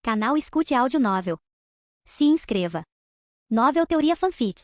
Canal Escute Áudio Novel. Se inscreva. Novel Teoria Fanfic.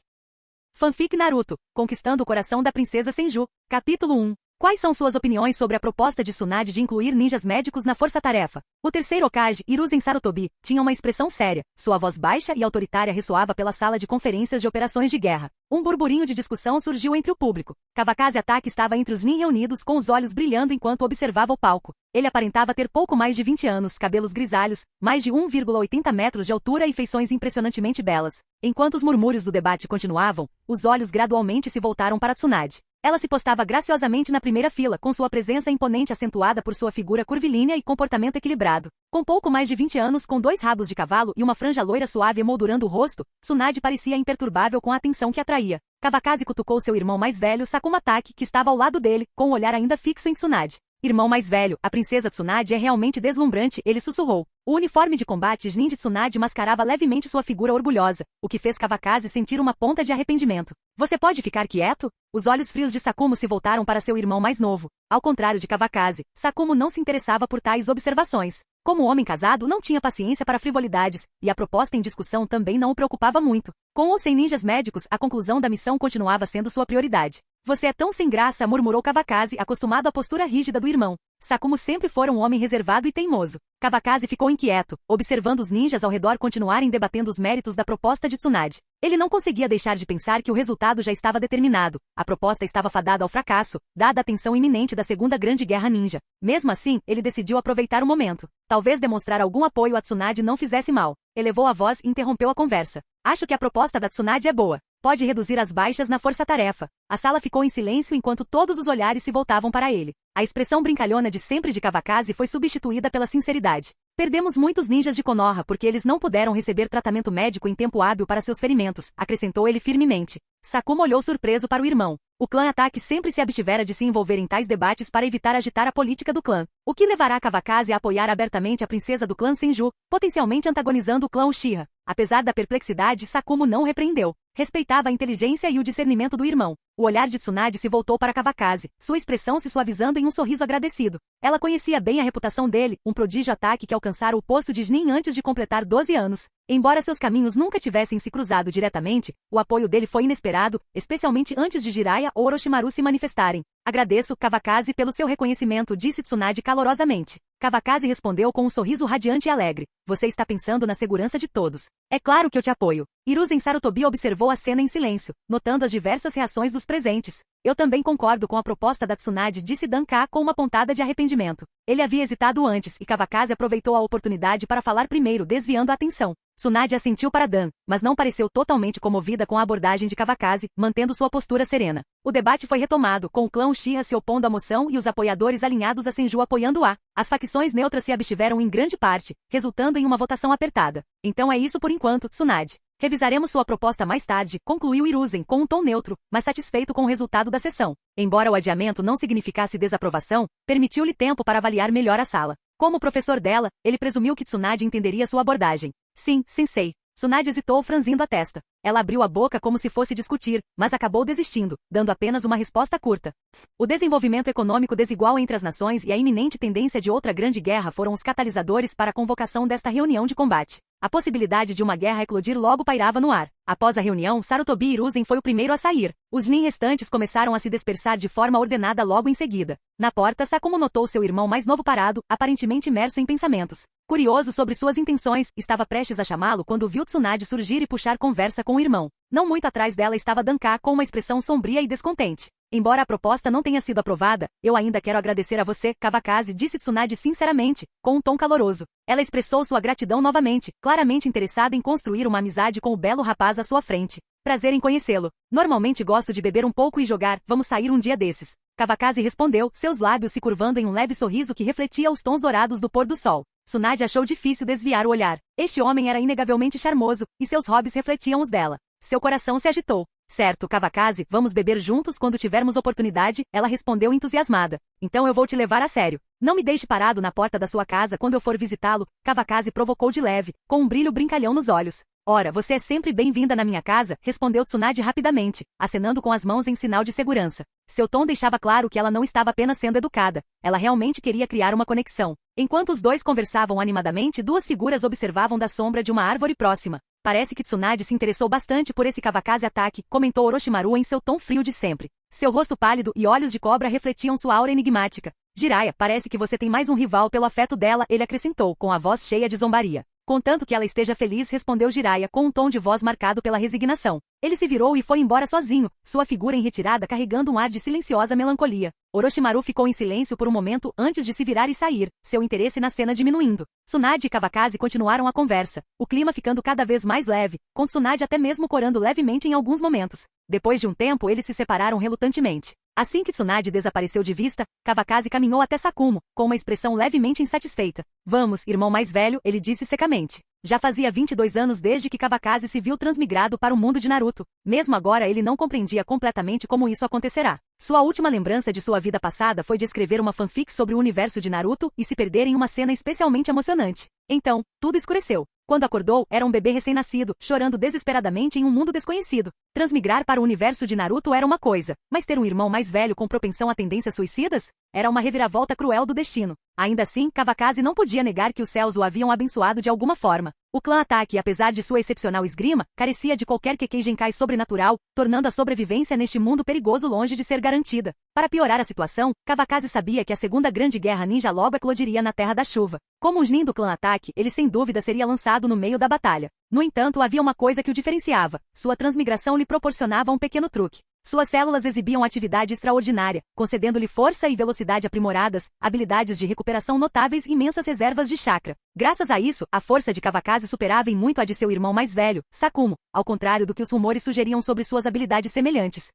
Fanfic Naruto, Conquistando o Coração da Princesa Senju, Capítulo 1. Quais são suas opiniões sobre a proposta de Tsunade de incluir ninjas médicos na força-tarefa? O terceiro Hokage, Hiruzen Sarutobi, tinha uma expressão séria, sua voz baixa e autoritária ressoava pela sala de conferências de operações de guerra. Um burburinho de discussão surgiu entre o público. Kawakaze Atake estava entre os nin reunidos com os olhos brilhando enquanto observava o palco. Ele aparentava ter pouco mais de 20 anos, cabelos grisalhos, mais de 1,80 metros de altura e feições impressionantemente belas. Enquanto os murmúrios do debate continuavam, os olhos gradualmente se voltaram para Tsunade. Ela se postava graciosamente na primeira fila, com sua presença imponente acentuada por sua figura curvilínea e comportamento equilibrado. Com pouco mais de 20 anos, com 2 rabos de cavalo e uma franja loira suave emoldurando o rosto, Tsunade parecia imperturbável com a atenção que atraía. Kawakaze cutucou seu irmão mais velho, Sakuma Atake, que estava ao lado dele, com o olhar ainda fixo em Tsunade. Irmão mais velho, a princesa Tsunade é realmente deslumbrante, ele sussurrou. O uniforme de combate nin de Tsunade mascarava levemente sua figura orgulhosa, o que fez Kawakaze sentir uma ponta de arrependimento. Você pode ficar quieto? Os olhos frios de Sakumo se voltaram para seu irmão mais novo. Ao contrário de Kawakaze, Sakumo não se interessava por tais observações. Como homem casado, não tinha paciência para frivolidades, e a proposta em discussão também não o preocupava muito. Com ou sem ninjas médicos, a conclusão da missão continuava sendo sua prioridade. Você é tão sem graça, murmurou Kawakaze, acostumado à postura rígida do irmão. Sakumo sempre fora um homem reservado e teimoso. Kawakaze ficou inquieto, observando os ninjas ao redor continuarem debatendo os méritos da proposta de Tsunade. Ele não conseguia deixar de pensar que o resultado já estava determinado. A proposta estava fadada ao fracasso, dada a tensão iminente da Segunda Grande Guerra Ninja. Mesmo assim, ele decidiu aproveitar o momento. Talvez demonstrar algum apoio a Tsunade não fizesse mal. Elevou a voz e interrompeu a conversa. Acho que a proposta da Tsunade é boa. Pode reduzir as baixas na força-tarefa. A sala ficou em silêncio enquanto todos os olhares se voltavam para ele. A expressão brincalhona de sempre de Kawakaze foi substituída pela sinceridade. Perdemos muitos ninjas de Konoha porque eles não puderam receber tratamento médico em tempo hábil para seus ferimentos, acrescentou ele firmemente. Sakuma olhou surpreso para o irmão. O clã Atake sempre se abstivera de se envolver em tais debates para evitar agitar a política do clã. O que levará Kawakaze a apoiar abertamente a princesa do clã Senju, potencialmente antagonizando o clã Uchiha. Apesar da perplexidade, Sakumo não repreendeu. Respeitava a inteligência e o discernimento do irmão. O olhar de Tsunade se voltou para Kawakaze, sua expressão se suavizando em um sorriso agradecido. Ela conhecia bem a reputação dele, um prodígio Atake que alcançara o posto de Chunin antes de completar 12 anos. Embora seus caminhos nunca tivessem se cruzado diretamente, o apoio dele foi inesperado, especialmente antes de Jiraiya ou Orochimaru se manifestarem. Agradeço, Kawakaze, pelo seu reconhecimento, disse Tsunade calorosamente. Kawakaze respondeu com um sorriso radiante e alegre. Você está pensando na segurança de todos. É claro que eu te apoio. Hiruzen Sarutobi observou a cena em silêncio, notando as diversas reações dos presentes. Eu também concordo com a proposta da Tsunade, disse Dan-Ka com uma pontada de arrependimento. Ele havia hesitado antes, e Kawakaze aproveitou a oportunidade para falar primeiro, desviando a atenção. Tsunade assentiu para Dan, mas não pareceu totalmente comovida com a abordagem de Kawakaze, mantendo sua postura serena. O debate foi retomado, com o clã Uchiha se opondo à moção e os apoiadores alinhados a Senju apoiando-a. As facções neutras se abstiveram em grande parte, resultando em uma votação apertada. Então é isso por enquanto, Tsunade. Revisaremos sua proposta mais tarde, concluiu Hiruzen com um tom neutro, mas satisfeito com o resultado da sessão. Embora o adiamento não significasse desaprovação, permitiu-lhe tempo para avaliar melhor a sala. Como professor dela, ele presumiu que Tsunade entenderia sua abordagem. Sim, sensei. Tsunade hesitou franzindo a testa. Ela abriu a boca como se fosse discutir, mas acabou desistindo, dando apenas uma resposta curta. O desenvolvimento econômico desigual entre as nações e a iminente tendência de outra grande guerra foram os catalisadores para a convocação desta reunião de combate. A possibilidade de uma guerra eclodir logo pairava no ar. Após a reunião, Sarutobi Hiruzen foi o primeiro a sair. Os nin restantes começaram a se dispersar de forma ordenada logo em seguida. Na porta, Sakumo notou seu irmão mais novo parado, aparentemente imerso em pensamentos. Curioso sobre suas intenções, estava prestes a chamá-lo quando viu Tsunade surgir e puxar conversa com o irmão. Não muito atrás dela estava Dan-Ka com uma expressão sombria e descontente. Embora a proposta não tenha sido aprovada, eu ainda quero agradecer a você, Kawakaze, disse Tsunade sinceramente, com um tom caloroso. Ela expressou sua gratidão novamente, claramente interessada em construir uma amizade com o belo rapaz à sua frente. Prazer em conhecê-lo. Normalmente gosto de beber um pouco e jogar, vamos sair um dia desses. Kawakaze respondeu, seus lábios se curvando em um leve sorriso que refletia os tons dourados do pôr do sol. Tsunade achou difícil desviar o olhar. Este homem era inegavelmente charmoso, e seus hobbies refletiam os dela. Seu coração se agitou. Certo, Kawakaze, vamos beber juntos quando tivermos oportunidade, ela respondeu entusiasmada. Então eu vou te levar a sério. Não me deixe parado na porta da sua casa quando eu for visitá-lo, Kawakaze provocou de leve, com um brilho brincalhão nos olhos. Ora, você é sempre bem-vinda na minha casa, respondeu Tsunade rapidamente, acenando com as mãos em sinal de segurança. Seu tom deixava claro que ela não estava apenas sendo educada, ela realmente queria criar uma conexão. Enquanto os dois conversavam animadamente, duas figuras observavam da sombra de uma árvore próxima. Parece que Tsunade se interessou bastante por esse Kawakaze ataque, comentou Orochimaru em seu tom frio de sempre. Seu rosto pálido e olhos de cobra refletiam sua aura enigmática. Jiraiya, parece que você tem mais um rival pelo afeto dela, ele acrescentou, com a voz cheia de zombaria. Contanto que ela esteja feliz, respondeu Jiraiya com um tom de voz marcado pela resignação. Ele se virou e foi embora sozinho, sua figura em retirada carregando um ar de silenciosa melancolia. Orochimaru ficou em silêncio por um momento antes de se virar e sair, seu interesse na cena diminuindo. Tsunade e Kawakaze continuaram a conversa, o clima ficando cada vez mais leve, com Tsunade até mesmo corando levemente em alguns momentos. Depois de um tempo eles se separaram relutantemente. Assim que Tsunade desapareceu de vista, Kawakaze caminhou até Sakumo, com uma expressão levemente insatisfeita. Vamos, irmão mais velho, ele disse secamente. Já fazia 22 anos desde que Kawakaze se viu transmigrado para o mundo de Naruto. Mesmo agora ele não compreendia completamente como isso acontecerá. Sua última lembrança de sua vida passada foi de escrever uma fanfic sobre o universo de Naruto e se perder em uma cena especialmente emocionante. Então, tudo escureceu. Quando acordou, era um bebê recém-nascido, chorando desesperadamente em um mundo desconhecido. Transmigrar para o universo de Naruto era uma coisa, mas ter um irmão mais velho com propensão a tendências suicidas? Era uma reviravolta cruel do destino. Ainda assim, Kawakaze não podia negar que os céus o haviam abençoado de alguma forma. O clã Ataque, apesar de sua excepcional esgrima, carecia de qualquer Kekkei Genkai sobrenatural, tornando a sobrevivência neste mundo perigoso longe de ser garantida. Para piorar a situação, Kawakaze sabia que a segunda grande guerra ninja logo eclodiria na Terra da Chuva. Como um Chunin do clã Ataque, ele sem dúvida seria lançado no meio da batalha. No entanto, havia uma coisa que o diferenciava. Sua transmigração lhe proporcionava um pequeno truque. Suas células exibiam atividade extraordinária, concedendo-lhe força e velocidade aprimoradas, habilidades de recuperação notáveis e imensas reservas de chakra. Graças a isso, a força de Kawakaze superava em muito a de seu irmão mais velho, Sakumo, ao contrário do que os rumores sugeriam sobre suas habilidades semelhantes.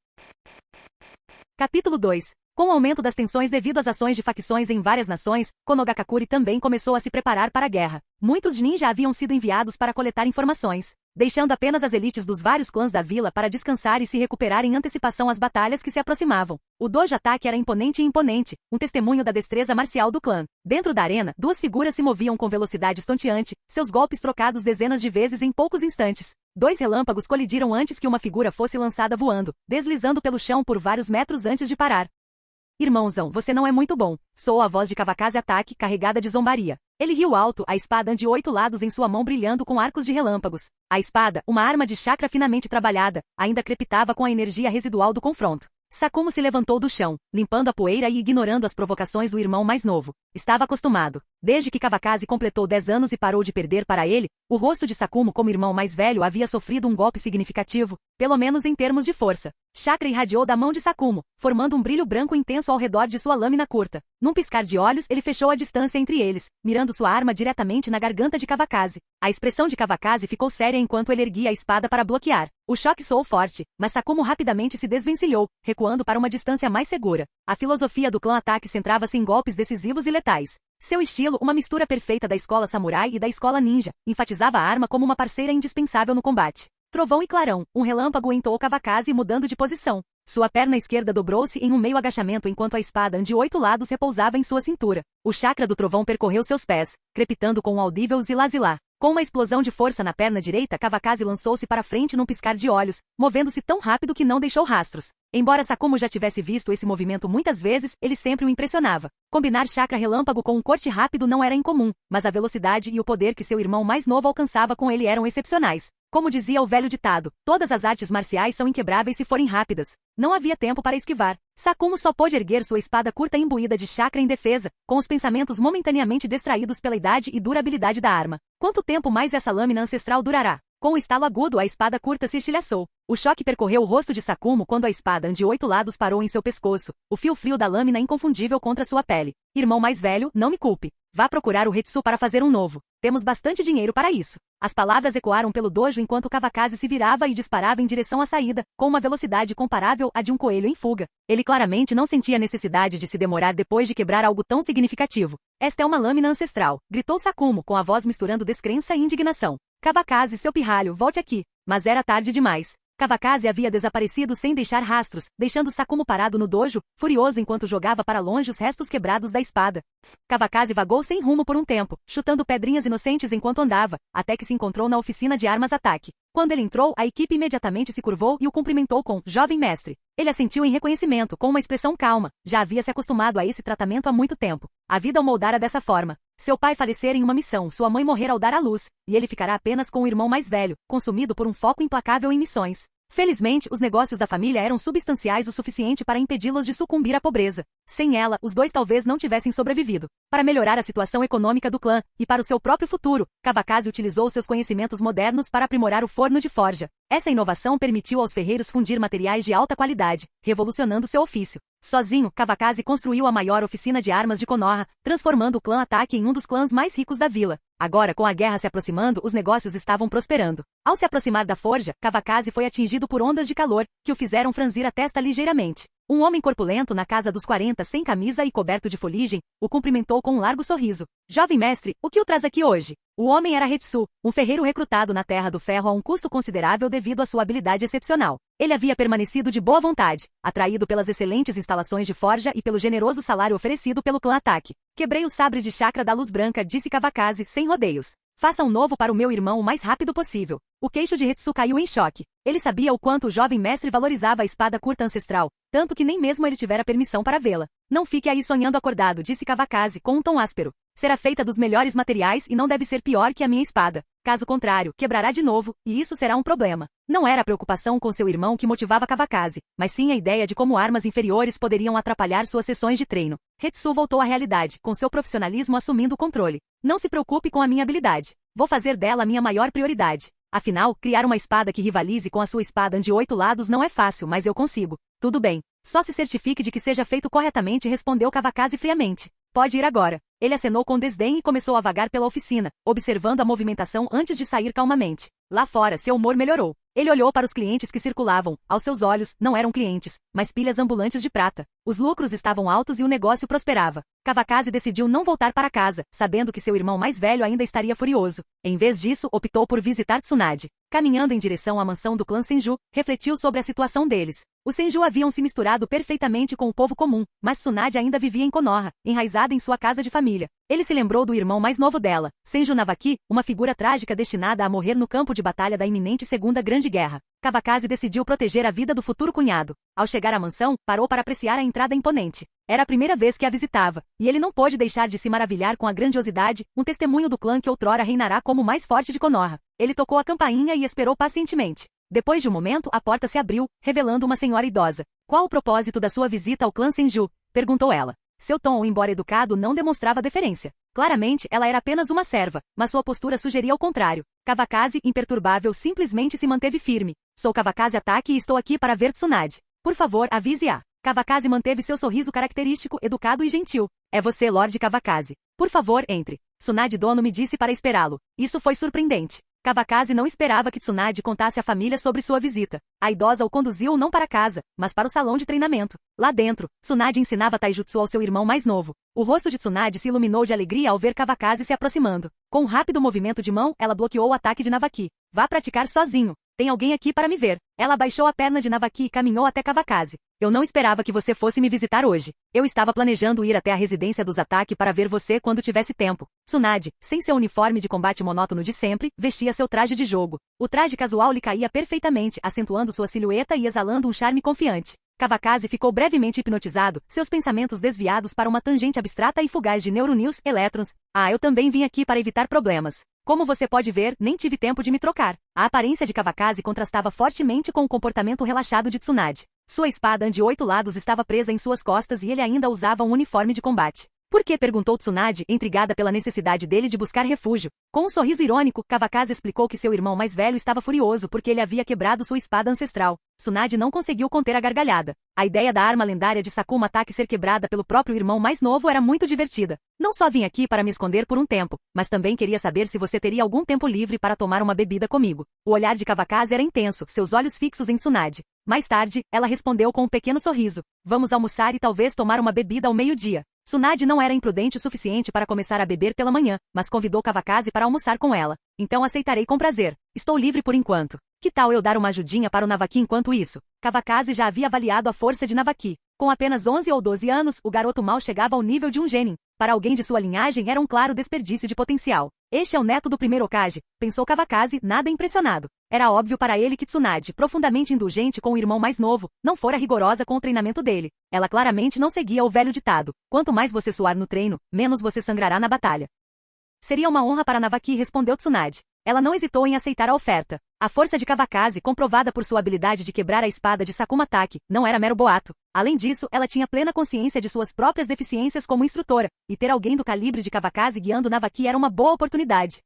Capítulo 2. Com o aumento das tensões devido às ações de facções em várias nações, Konogakakure também começou a se preparar para a guerra. Muitos ninja haviam sido enviados para coletar informações, deixando apenas as elites dos vários clãs da vila para descansar e se recuperar em antecipação às batalhas que se aproximavam. O dojo ataque era imponente, um testemunho da destreza marcial do clã. Dentro da arena, duas figuras se moviam com velocidade estonteante, seus golpes trocados dezenas de vezes em poucos instantes. Dois relâmpagos colidiram antes que uma figura fosse lançada voando, deslizando pelo chão por vários metros antes de parar. Irmãozão, você não é muito bom, soou a voz de Kawakaze Ataque, carregada de zombaria. Ele riu alto, a espada de 8 lados em sua mão brilhando com arcos de relâmpagos. A espada, uma arma de chakra finamente trabalhada, ainda crepitava com a energia residual do confronto. Sakumo se levantou do chão, limpando a poeira e ignorando as provocações do irmão mais novo. Estava acostumado. Desde que Kawakaze completou 10 anos e parou de perder para ele, o rosto de Sakumo como irmão mais velho havia sofrido um golpe significativo, pelo menos em termos de força. Chakra irradiou da mão de Sakumo, formando um brilho branco intenso ao redor de sua lâmina curta. Num piscar de olhos, ele fechou a distância entre eles, mirando sua arma diretamente na garganta de Kawakaze. A expressão de Kawakaze ficou séria enquanto ele erguia a espada para bloquear. O choque soou forte, mas Sakumo rapidamente se desvencilhou, recuando para uma distância mais segura. A filosofia do clã Ataque centrava-se em golpes decisivos e letais. Seu estilo, uma mistura perfeita da escola samurai e da escola ninja, enfatizava a arma como uma parceira indispensável no combate. Trovão e clarão, um relâmpago entoou Kawakaze mudando de posição. Sua perna esquerda dobrou-se em um meio agachamento enquanto a espada de 8 lados repousava em sua cintura. O chakra do trovão percorreu seus pés, crepitando com um audível zilá-zilá. Com uma explosão de força na perna direita, Kawakaze lançou-se para frente num piscar de olhos, movendo-se tão rápido que não deixou rastros. Embora Sakumo já tivesse visto esse movimento muitas vezes, ele sempre o impressionava. Combinar chakra relâmpago com um corte rápido não era incomum, mas a velocidade e o poder que seu irmão mais novo alcançava com ele eram excepcionais. Como dizia o velho ditado, todas as artes marciais são inquebráveis se forem rápidas. Não havia tempo para esquivar. Sakumo só pôde erguer sua espada curta imbuída de chakra em defesa, com os pensamentos momentaneamente distraídos pela idade e durabilidade da arma. Quanto tempo mais essa lâmina ancestral durará? Com um estalo agudo, a espada curta se estilhaçou. O choque percorreu o rosto de Sakumo quando a espada de 8 lados parou em seu pescoço, o fio frio da lâmina inconfundível contra sua pele. Irmão mais velho, não me culpe. Vá procurar o Hetsu para fazer um novo. Temos bastante dinheiro para isso. As palavras ecoaram pelo dojo enquanto Kawakaze se virava e disparava em direção à saída, com uma velocidade comparável à de um coelho em fuga. Ele claramente não sentia necessidade de se demorar depois de quebrar algo tão significativo. Esta é uma lâmina ancestral, gritou Sakumo com a voz misturando descrença e indignação. Kawakaze, seu pirralho, volte aqui. Mas era tarde demais. Kawakaze havia desaparecido sem deixar rastros, deixando Sakumo parado no dojo, furioso enquanto jogava para longe os restos quebrados da espada. Kawakaze vagou sem rumo por um tempo, chutando pedrinhas inocentes enquanto andava, até que se encontrou na oficina de armas ataque. Quando ele entrou, a equipe imediatamente se curvou e o cumprimentou com "Jovem mestre". Ele assentiu em reconhecimento, com uma expressão calma. Já havia se acostumado a esse tratamento há muito tempo. A vida o moldara dessa forma. Seu pai falecera em uma missão, sua mãe morrer ao dar à luz, e ele ficará apenas com o irmão mais velho, consumido por um foco implacável em missões. Felizmente, os negócios da família eram substanciais o suficiente para impedi-los de sucumbir à pobreza. Sem ela, os dois talvez não tivessem sobrevivido. Para melhorar a situação econômica do clã, e para o seu próprio futuro, Kawakaze utilizou seus conhecimentos modernos para aprimorar o forno de forja. Essa inovação permitiu aos ferreiros fundir materiais de alta qualidade, revolucionando seu ofício. Sozinho, Kawakaze construiu a maior oficina de armas de Konoha, transformando o clã Ataque em um dos clãs mais ricos da vila. Agora, com a guerra se aproximando, os negócios estavam prosperando. Ao se aproximar da forja, Kawakaze foi atingido por ondas de calor, que o fizeram franzir a testa ligeiramente. Um homem corpulento na casa dos 40, sem camisa e coberto de fuligem, o cumprimentou com um largo sorriso. "Jovem mestre, o que o traz aqui hoje?" O homem era Hetsu, um ferreiro recrutado na Terra do Ferro a um custo considerável devido à sua habilidade excepcional. Ele havia permanecido de boa vontade, atraído pelas excelentes instalações de forja e pelo generoso salário oferecido pelo clã Ataque. "Quebrei o sabre de chakra da luz branca", disse Kawakaze, sem rodeios. "Faça um novo para o meu irmão o mais rápido possível." O queixo de Hetsu caiu em choque. Ele sabia o quanto o jovem mestre valorizava a espada curta ancestral, tanto que nem mesmo ele tivera permissão para vê-la. "Não fique aí sonhando acordado", disse Kawakaze com um tom áspero. "Será feita dos melhores materiais e não deve ser pior que a minha espada. Caso contrário, quebrará de novo, e isso será um problema." Não era a preocupação com seu irmão que motivava Kawakaze, mas sim a ideia de como armas inferiores poderiam atrapalhar suas sessões de treino. Hetsu voltou à realidade, com seu profissionalismo assumindo o controle. "Não se preocupe com a minha habilidade. Vou fazer dela a minha maior prioridade. Afinal, criar uma espada que rivalize com a sua espada de 8 lados não é fácil, mas eu consigo." "Tudo bem. Só se certifique de que seja feito corretamente", respondeu Kawakaze friamente. "Pode ir agora." Ele acenou com desdém e começou a vagar pela oficina, observando a movimentação antes de sair calmamente. Lá fora, seu humor melhorou. Ele olhou para os clientes que circulavam. Aos seus olhos, não eram clientes, mas pilhas ambulantes de prata. Os lucros estavam altos e o negócio prosperava. Kawakaze decidiu não voltar para casa, sabendo que seu irmão mais velho ainda estaria furioso. Em vez disso, optou por visitar Tsunade. Caminhando em direção à mansão do clã Senju, refletiu sobre a situação deles. Os Senju haviam se misturado perfeitamente com o povo comum, mas Tsunade ainda vivia em Konoha, enraizada em sua casa de família. Ele se lembrou do irmão mais novo dela, Senju Navaki, uma figura trágica destinada a morrer no campo de batalha da iminente Segunda Grande Guerra. Kawakaze decidiu proteger a vida do futuro cunhado. Ao chegar à mansão, parou para apreciar a entrada imponente. Era a primeira vez que a visitava, e ele não pôde deixar de se maravilhar com a grandiosidade, um testemunho do clã que outrora reinará como o mais forte de Konoha. Ele tocou a campainha e esperou pacientemente. Depois de um momento, a porta se abriu, revelando uma senhora idosa. "Qual o propósito da sua visita ao clã Senju?" perguntou ela. Seu tom, embora educado, não demonstrava deferência. Claramente, ela era apenas uma serva, mas sua postura sugeria o contrário. Kawakaze, imperturbável, simplesmente se manteve firme. "Sou Kawakaze Ataki e estou aqui para ver Tsunade. Por favor, avise-a." Kawakaze manteve seu sorriso característico, educado e gentil. "É você, Lord Kawakaze. Por favor, entre." Tsunade Dono me disse para esperá-lo. Isso foi surpreendente. Kawakaze não esperava que Tsunade contasse à família sobre sua visita. A idosa o conduziu não para casa, mas para o salão de treinamento. Lá dentro, Tsunade ensinava taijutsu ao seu irmão mais novo. O rosto de Tsunade se iluminou de alegria ao ver Kawakaze se aproximando. Com um rápido movimento de mão, ela bloqueou o ataque de Navaki. "Vá praticar sozinho. Tem alguém aqui para me ver." Ela abaixou a perna de Navaki e caminhou até Kawakaze. "Eu não esperava que você fosse me visitar hoje. Eu estava planejando ir até a residência dos Ataki para ver você quando tivesse tempo." Tsunade, sem seu uniforme de combate monótono de sempre, vestia seu traje de jogo. O traje casual lhe caía perfeitamente, acentuando sua silhueta e exalando um charme confiante. Kawakaze ficou brevemente hipnotizado, seus pensamentos desviados para uma tangente abstrata e fugaz de neuronews, elétrons. "Ah, eu também vim aqui para evitar problemas. Como você pode ver, nem tive tempo de me trocar." A aparência de Kawakaze contrastava fortemente com o comportamento relaxado de Tsunade. Sua espada de 8 lados estava presa em suas costas e ele ainda usava um uniforme de combate. "Por que?" perguntou Tsunade, intrigada pela necessidade dele de buscar refúgio. Com um sorriso irônico, Kawakaze explicou que seu irmão mais velho estava furioso porque ele havia quebrado sua espada ancestral. Tsunade não conseguiu conter a gargalhada. A ideia da arma lendária de Sakumo Ataki ser quebrada pelo próprio irmão mais novo era muito divertida. "Não só vim aqui para me esconder por um tempo, mas também queria saber se você teria algum tempo livre para tomar uma bebida comigo." O olhar de Kawakaze era intenso, seus olhos fixos em Tsunade. Mais tarde, ela respondeu com um pequeno sorriso. "Vamos almoçar e talvez tomar uma bebida ao meio-dia." Tsunade não era imprudente o suficiente para começar a beber pela manhã, mas convidou Kawakaze para almoçar com ela. "Então aceitarei com prazer. Estou livre por enquanto." Que tal eu dar uma ajudinha para o Navaki enquanto isso? Kavakazi já havia avaliado a força de Navaki. Com apenas 11 ou 12 anos, o garoto mal chegava ao nível de um genin. Para alguém de sua linhagem era um claro desperdício de potencial. Este é o neto do primeiro Hokage, pensou Kavakazi, nada impressionado. Era óbvio para ele que Tsunade, profundamente indulgente com o irmão mais novo, não fora rigorosa com o treinamento dele. Ela claramente não seguia o velho ditado: quanto mais você suar no treino, menos você sangrará na batalha. Seria uma honra para Navaki, respondeu Tsunade. Ela não hesitou em aceitar a oferta. A força de Kavakazi, comprovada por sua habilidade de quebrar a espada de Sakuma Taki, não era mero boato. Além disso, ela tinha plena consciência de suas próprias deficiências como instrutora, e ter alguém do calibre de Kavakazi guiando Navaki era uma boa oportunidade.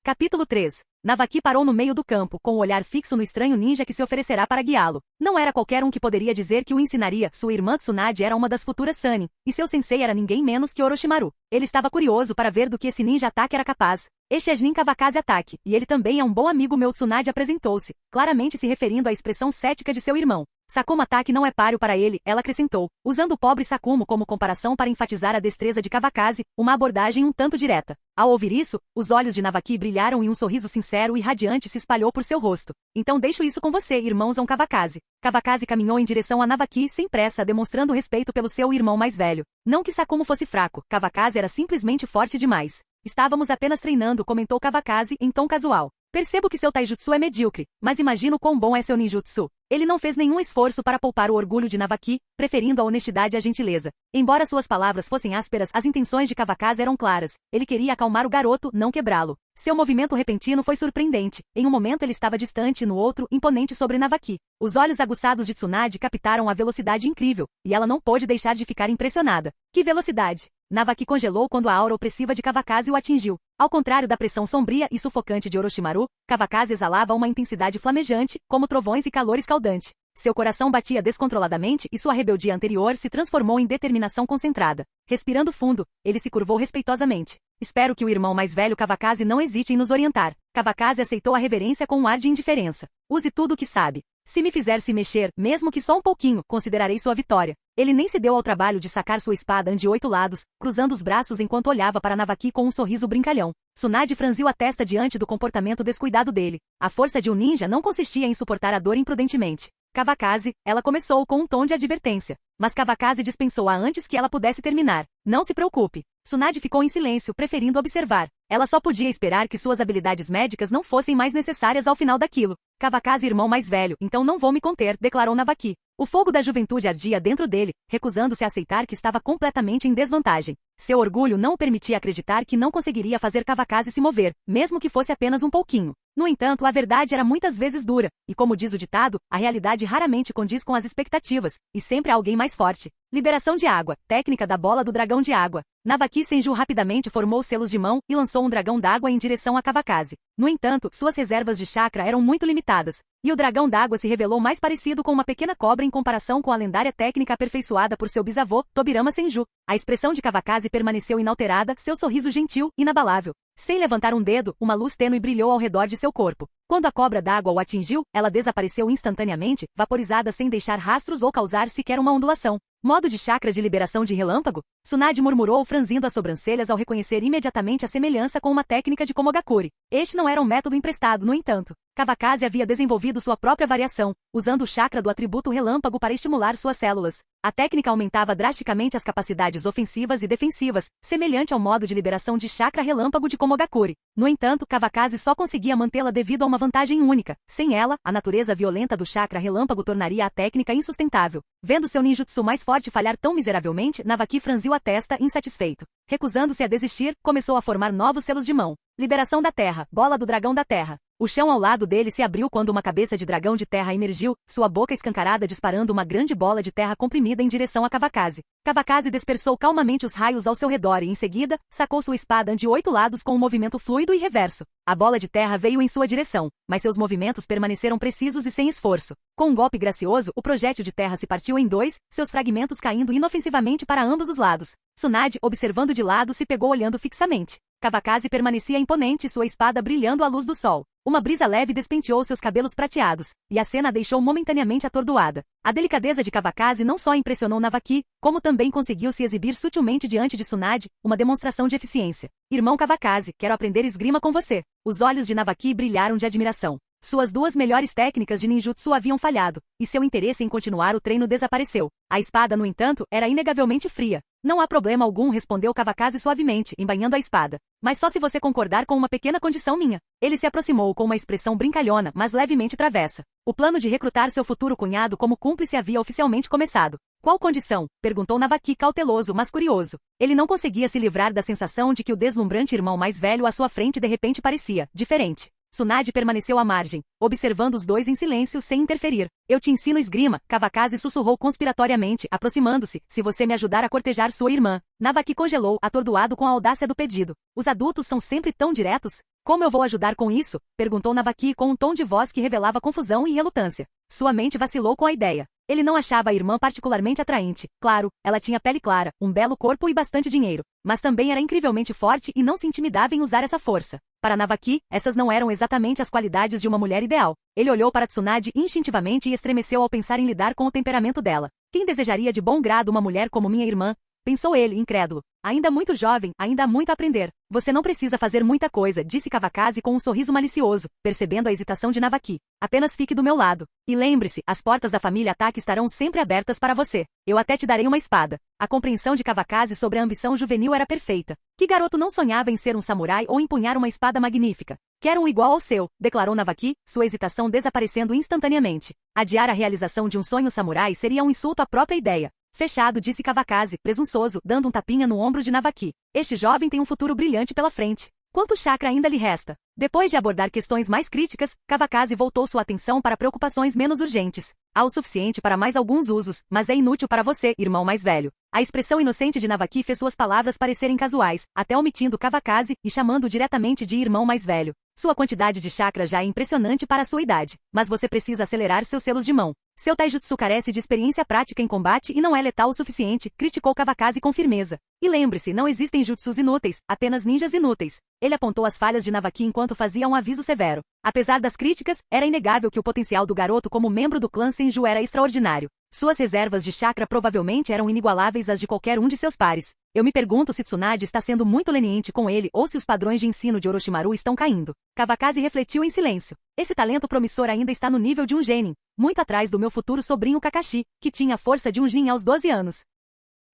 Capítulo 3. Navaki parou no meio do campo, com o olhar fixo no estranho ninja que se oferecerá para guiá-lo. Não era qualquer um que poderia dizer que o ensinaria. Sua irmã Tsunade era uma das futuras Sannin, e seu sensei era ninguém menos que Orochimaru. Ele estava curioso para ver do que esse ninja Atake era capaz. Este é Jin Kavakazi Atake, e ele também é um bom amigo meu. Tsunade apresentou-se, claramente se referindo à expressão cética de seu irmão. Sakuma Taki não é páreo para ele, ela acrescentou, usando o pobre Sakumo como comparação para enfatizar a destreza de Kavakazi, uma abordagem um tanto direta. Ao ouvir isso, os olhos de Navaki brilharam e um sorriso sincero e radiante se espalhou por seu rosto. Então deixo isso com você, irmãozão Kavakazi. Kavakazi caminhou em direção a Navaki sem pressa, demonstrando respeito pelo seu irmão mais velho. Não que Sakumo fosse fraco, Kavakazi era simplesmente forte demais. Estávamos apenas treinando, comentou Kavakazi em tom casual. Percebo que seu taijutsu é medíocre, mas imagino quão bom é seu ninjutsu. Ele não fez nenhum esforço para poupar o orgulho de Navaki, preferindo a honestidade à gentileza. Embora suas palavras fossem ásperas, as intenções de Kavakazi eram claras. Ele queria acalmar o garoto, não quebrá-lo. Seu movimento repentino foi surpreendente. Em um momento ele estava distante e no outro, imponente sobre Navaki. Os olhos aguçados de Tsunade captaram a velocidade incrível, e ela não pôde deixar de ficar impressionada. Que velocidade! Navaki congelou quando a aura opressiva de Kavakazi o atingiu. Ao contrário da pressão sombria e sufocante de Orochimaru, Kavakazi exalava uma intensidade flamejante, como trovões e calor escaldante. Seu coração batia descontroladamente e sua rebeldia anterior se transformou em determinação concentrada. Respirando fundo, ele se curvou respeitosamente. Espero que o irmão mais velho Kavakazi não hesite em nos orientar. Kavakazi aceitou a reverência com um ar de indiferença. Use tudo o que sabe. Se me fizer se mexer, mesmo que só um pouquinho, considerarei sua vitória. Ele nem se deu ao trabalho de sacar sua espada de 8 lados, cruzando os braços enquanto olhava para Navaki com um sorriso brincalhão. Tsunade franziu a testa diante do comportamento descuidado dele. A força de um ninja não consistia em suportar a dor imprudentemente. Kavakazi, ela começou com um tom de advertência. Mas Kavakazi dispensou-a antes que ela pudesse terminar. Não se preocupe. Tsunade ficou em silêncio, preferindo observar. Ela só podia esperar que suas habilidades médicas não fossem mais necessárias ao final daquilo. Kavakazi, irmão mais velho, então não vou me conter, declarou Navaki. O fogo da juventude ardia dentro dele, recusando-se a aceitar que estava completamente em desvantagem. Seu orgulho não o permitia acreditar que não conseguiria fazer Kavakazi se mover, mesmo que fosse apenas um pouquinho. No entanto, a verdade era muitas vezes dura, e como diz o ditado, a realidade raramente condiz com as expectativas, e sempre há alguém mais forte. Liberação de água, técnica da bola do dragão de água. Navaki Senju rapidamente formou selos de mão e lançou um dragão d'água em direção a Kavakazi. No entanto, suas reservas de chakra eram muito limitadas, e o dragão d'água se revelou mais parecido com uma pequena cobra em comparação com a lendária técnica aperfeiçoada por seu bisavô, Tobirama Senju. A expressão de Kavakazi permaneceu inalterada, seu sorriso gentil, inabalável. Sem levantar um dedo, uma luz tênue brilhou ao redor de seu corpo. Quando a cobra d'água o atingiu, ela desapareceu instantaneamente, vaporizada sem deixar rastros ou causar sequer uma ondulação. Modo de chakra de liberação de relâmpago? Tsunade murmurou franzindo as sobrancelhas ao reconhecer imediatamente a semelhança com uma técnica de Komogakure. Este não era um método emprestado, no entanto. Kavakazi havia desenvolvido sua própria variação, usando o chakra do atributo relâmpago para estimular suas células. A técnica aumentava drasticamente as capacidades ofensivas e defensivas, semelhante ao modo de liberação de chakra relâmpago de Komogakure. No entanto, Kavakazi só conseguia mantê-la devido a uma vantagem única. Sem ela, a natureza violenta do chakra relâmpago tornaria a técnica insustentável. Vendo seu ninjutsu mais forte falhar tão miseravelmente, Navaki franziu a testa, insatisfeito. Recusando-se a desistir, começou a formar novos selos de mão. Liberação da terra, bola do dragão da terra. O chão ao lado dele se abriu quando uma cabeça de dragão de terra emergiu, sua boca escancarada disparando uma grande bola de terra comprimida em direção a Kavakazi. Kavakazi dispersou calmamente os raios ao seu redor e, em seguida, sacou sua espada de 8 lados com um movimento fluido e reverso. A bola de terra veio em sua direção, mas seus movimentos permaneceram precisos e sem esforço. Com um golpe gracioso, o projétil de terra se partiu em 2, seus fragmentos caindo inofensivamente para ambos os lados. Tsunade, observando de lado, se pegou olhando fixamente. Kavakazi permanecia imponente, sua espada brilhando à luz do sol. Uma brisa leve despenteou seus cabelos prateados, e a cena a deixou momentaneamente atordoada. A delicadeza de Kavakazi não só impressionou Navaki, como também conseguiu se exibir sutilmente diante de Tsunade, uma demonstração de eficiência. Irmão Kavakazi, quero aprender esgrima com você. Os olhos de Navaki brilharam de admiração. Suas 2 melhores técnicas de ninjutsu haviam falhado, e seu interesse em continuar o treino desapareceu. A espada, no entanto, era inegavelmente fria. Não há problema algum, respondeu Kawakaze suavemente, embainhando a espada. Mas só se você concordar com uma pequena condição minha. Ele se aproximou com uma expressão brincalhona, mas levemente travessa. O plano de recrutar seu futuro cunhado como cúmplice havia oficialmente começado. Qual condição? Perguntou Navaki cauteloso, mas curioso. Ele não conseguia se livrar da sensação de que o deslumbrante irmão mais velho à sua frente de repente parecia diferente. Tsunade permaneceu à margem, observando os dois em silêncio sem interferir. Eu te ensino esgrima, Kawakaze sussurrou conspiratoriamente, aproximando-se, se você me ajudar a cortejar sua irmã. Navaki congelou, atordoado com a audácia do pedido. Os adultos são sempre tão diretos? Como eu vou ajudar com isso? Perguntou Navaki com um tom de voz que revelava confusão e relutância. Sua mente vacilou com a ideia. Ele não achava a irmã particularmente atraente. Claro, ela tinha pele clara, um belo corpo e bastante dinheiro. Mas também era incrivelmente forte e não se intimidava em usar essa força. Para Navaki, essas não eram exatamente as qualidades de uma mulher ideal. Ele olhou para Tsunade instintivamente e estremeceu ao pensar em lidar com o temperamento dela. Quem desejaria de bom grado uma mulher como minha irmã? Pensou ele, incrédulo. Ainda muito jovem, ainda há muito a aprender. Você não precisa fazer muita coisa, disse Kawakaze com um sorriso malicioso, percebendo a hesitação de Navaki. Apenas fique do meu lado. E lembre-se, as portas da família Taki estarão sempre abertas para você. Eu até te darei uma espada. A compreensão de Kawakaze sobre a ambição juvenil era perfeita. Que garoto não sonhava em ser um samurai ou empunhar uma espada magnífica? Quero um igual ao seu, declarou Navaki, sua hesitação desaparecendo instantaneamente. Adiar a realização de um sonho samurai seria um insulto à própria ideia. Fechado, disse Kawakaze, presunçoso, dando um tapinha no ombro de Navaki. Este jovem tem um futuro brilhante pela frente. Quanto chakra ainda lhe resta? Depois de abordar questões mais críticas, Kawakaze voltou sua atenção para preocupações menos urgentes. Há o suficiente para mais alguns usos, mas é inútil para você, irmão mais velho. A expressão inocente de Navaki fez suas palavras parecerem casuais, até omitindo Kawakaze e chamando diretamente de irmão mais velho. Sua quantidade de chakra já é impressionante para a sua idade, mas você precisa acelerar seus selos de mão. Seu taijutsu carece de experiência prática em combate e não é letal o suficiente, criticou Kawakaze com firmeza. E lembre-se, não existem jutsus inúteis, apenas ninjas inúteis. Ele apontou as falhas de Navaki enquanto fazia um aviso severo. Apesar das críticas, era inegável que o potencial do garoto como membro do clã Senju era extraordinário. Suas reservas de chakra provavelmente eram inigualáveis às de qualquer um de seus pares. Eu me pergunto se Tsunade está sendo muito leniente com ele ou se os padrões de ensino de Orochimaru estão caindo. Kawakaze refletiu em silêncio. Esse talento promissor ainda está no nível de um genin, muito atrás do meu futuro sobrinho Kakashi, que tinha a força de um jin aos 12 anos.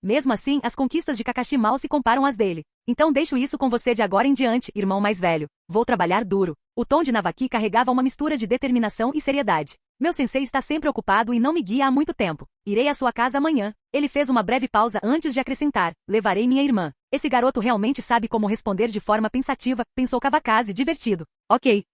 Mesmo assim, as conquistas de Kakashi mal se comparam às dele. Então deixo isso com você de agora em diante, irmão mais velho. Vou trabalhar duro. O tom de Navaki carregava uma mistura de determinação e seriedade. Meu sensei está sempre ocupado e não me guia há muito tempo. Irei à sua casa amanhã. Ele fez uma breve pausa antes de acrescentar. Levarei minha irmã. Esse garoto realmente sabe como responder de forma pensativa, pensou Kawakaze, divertido. Ok.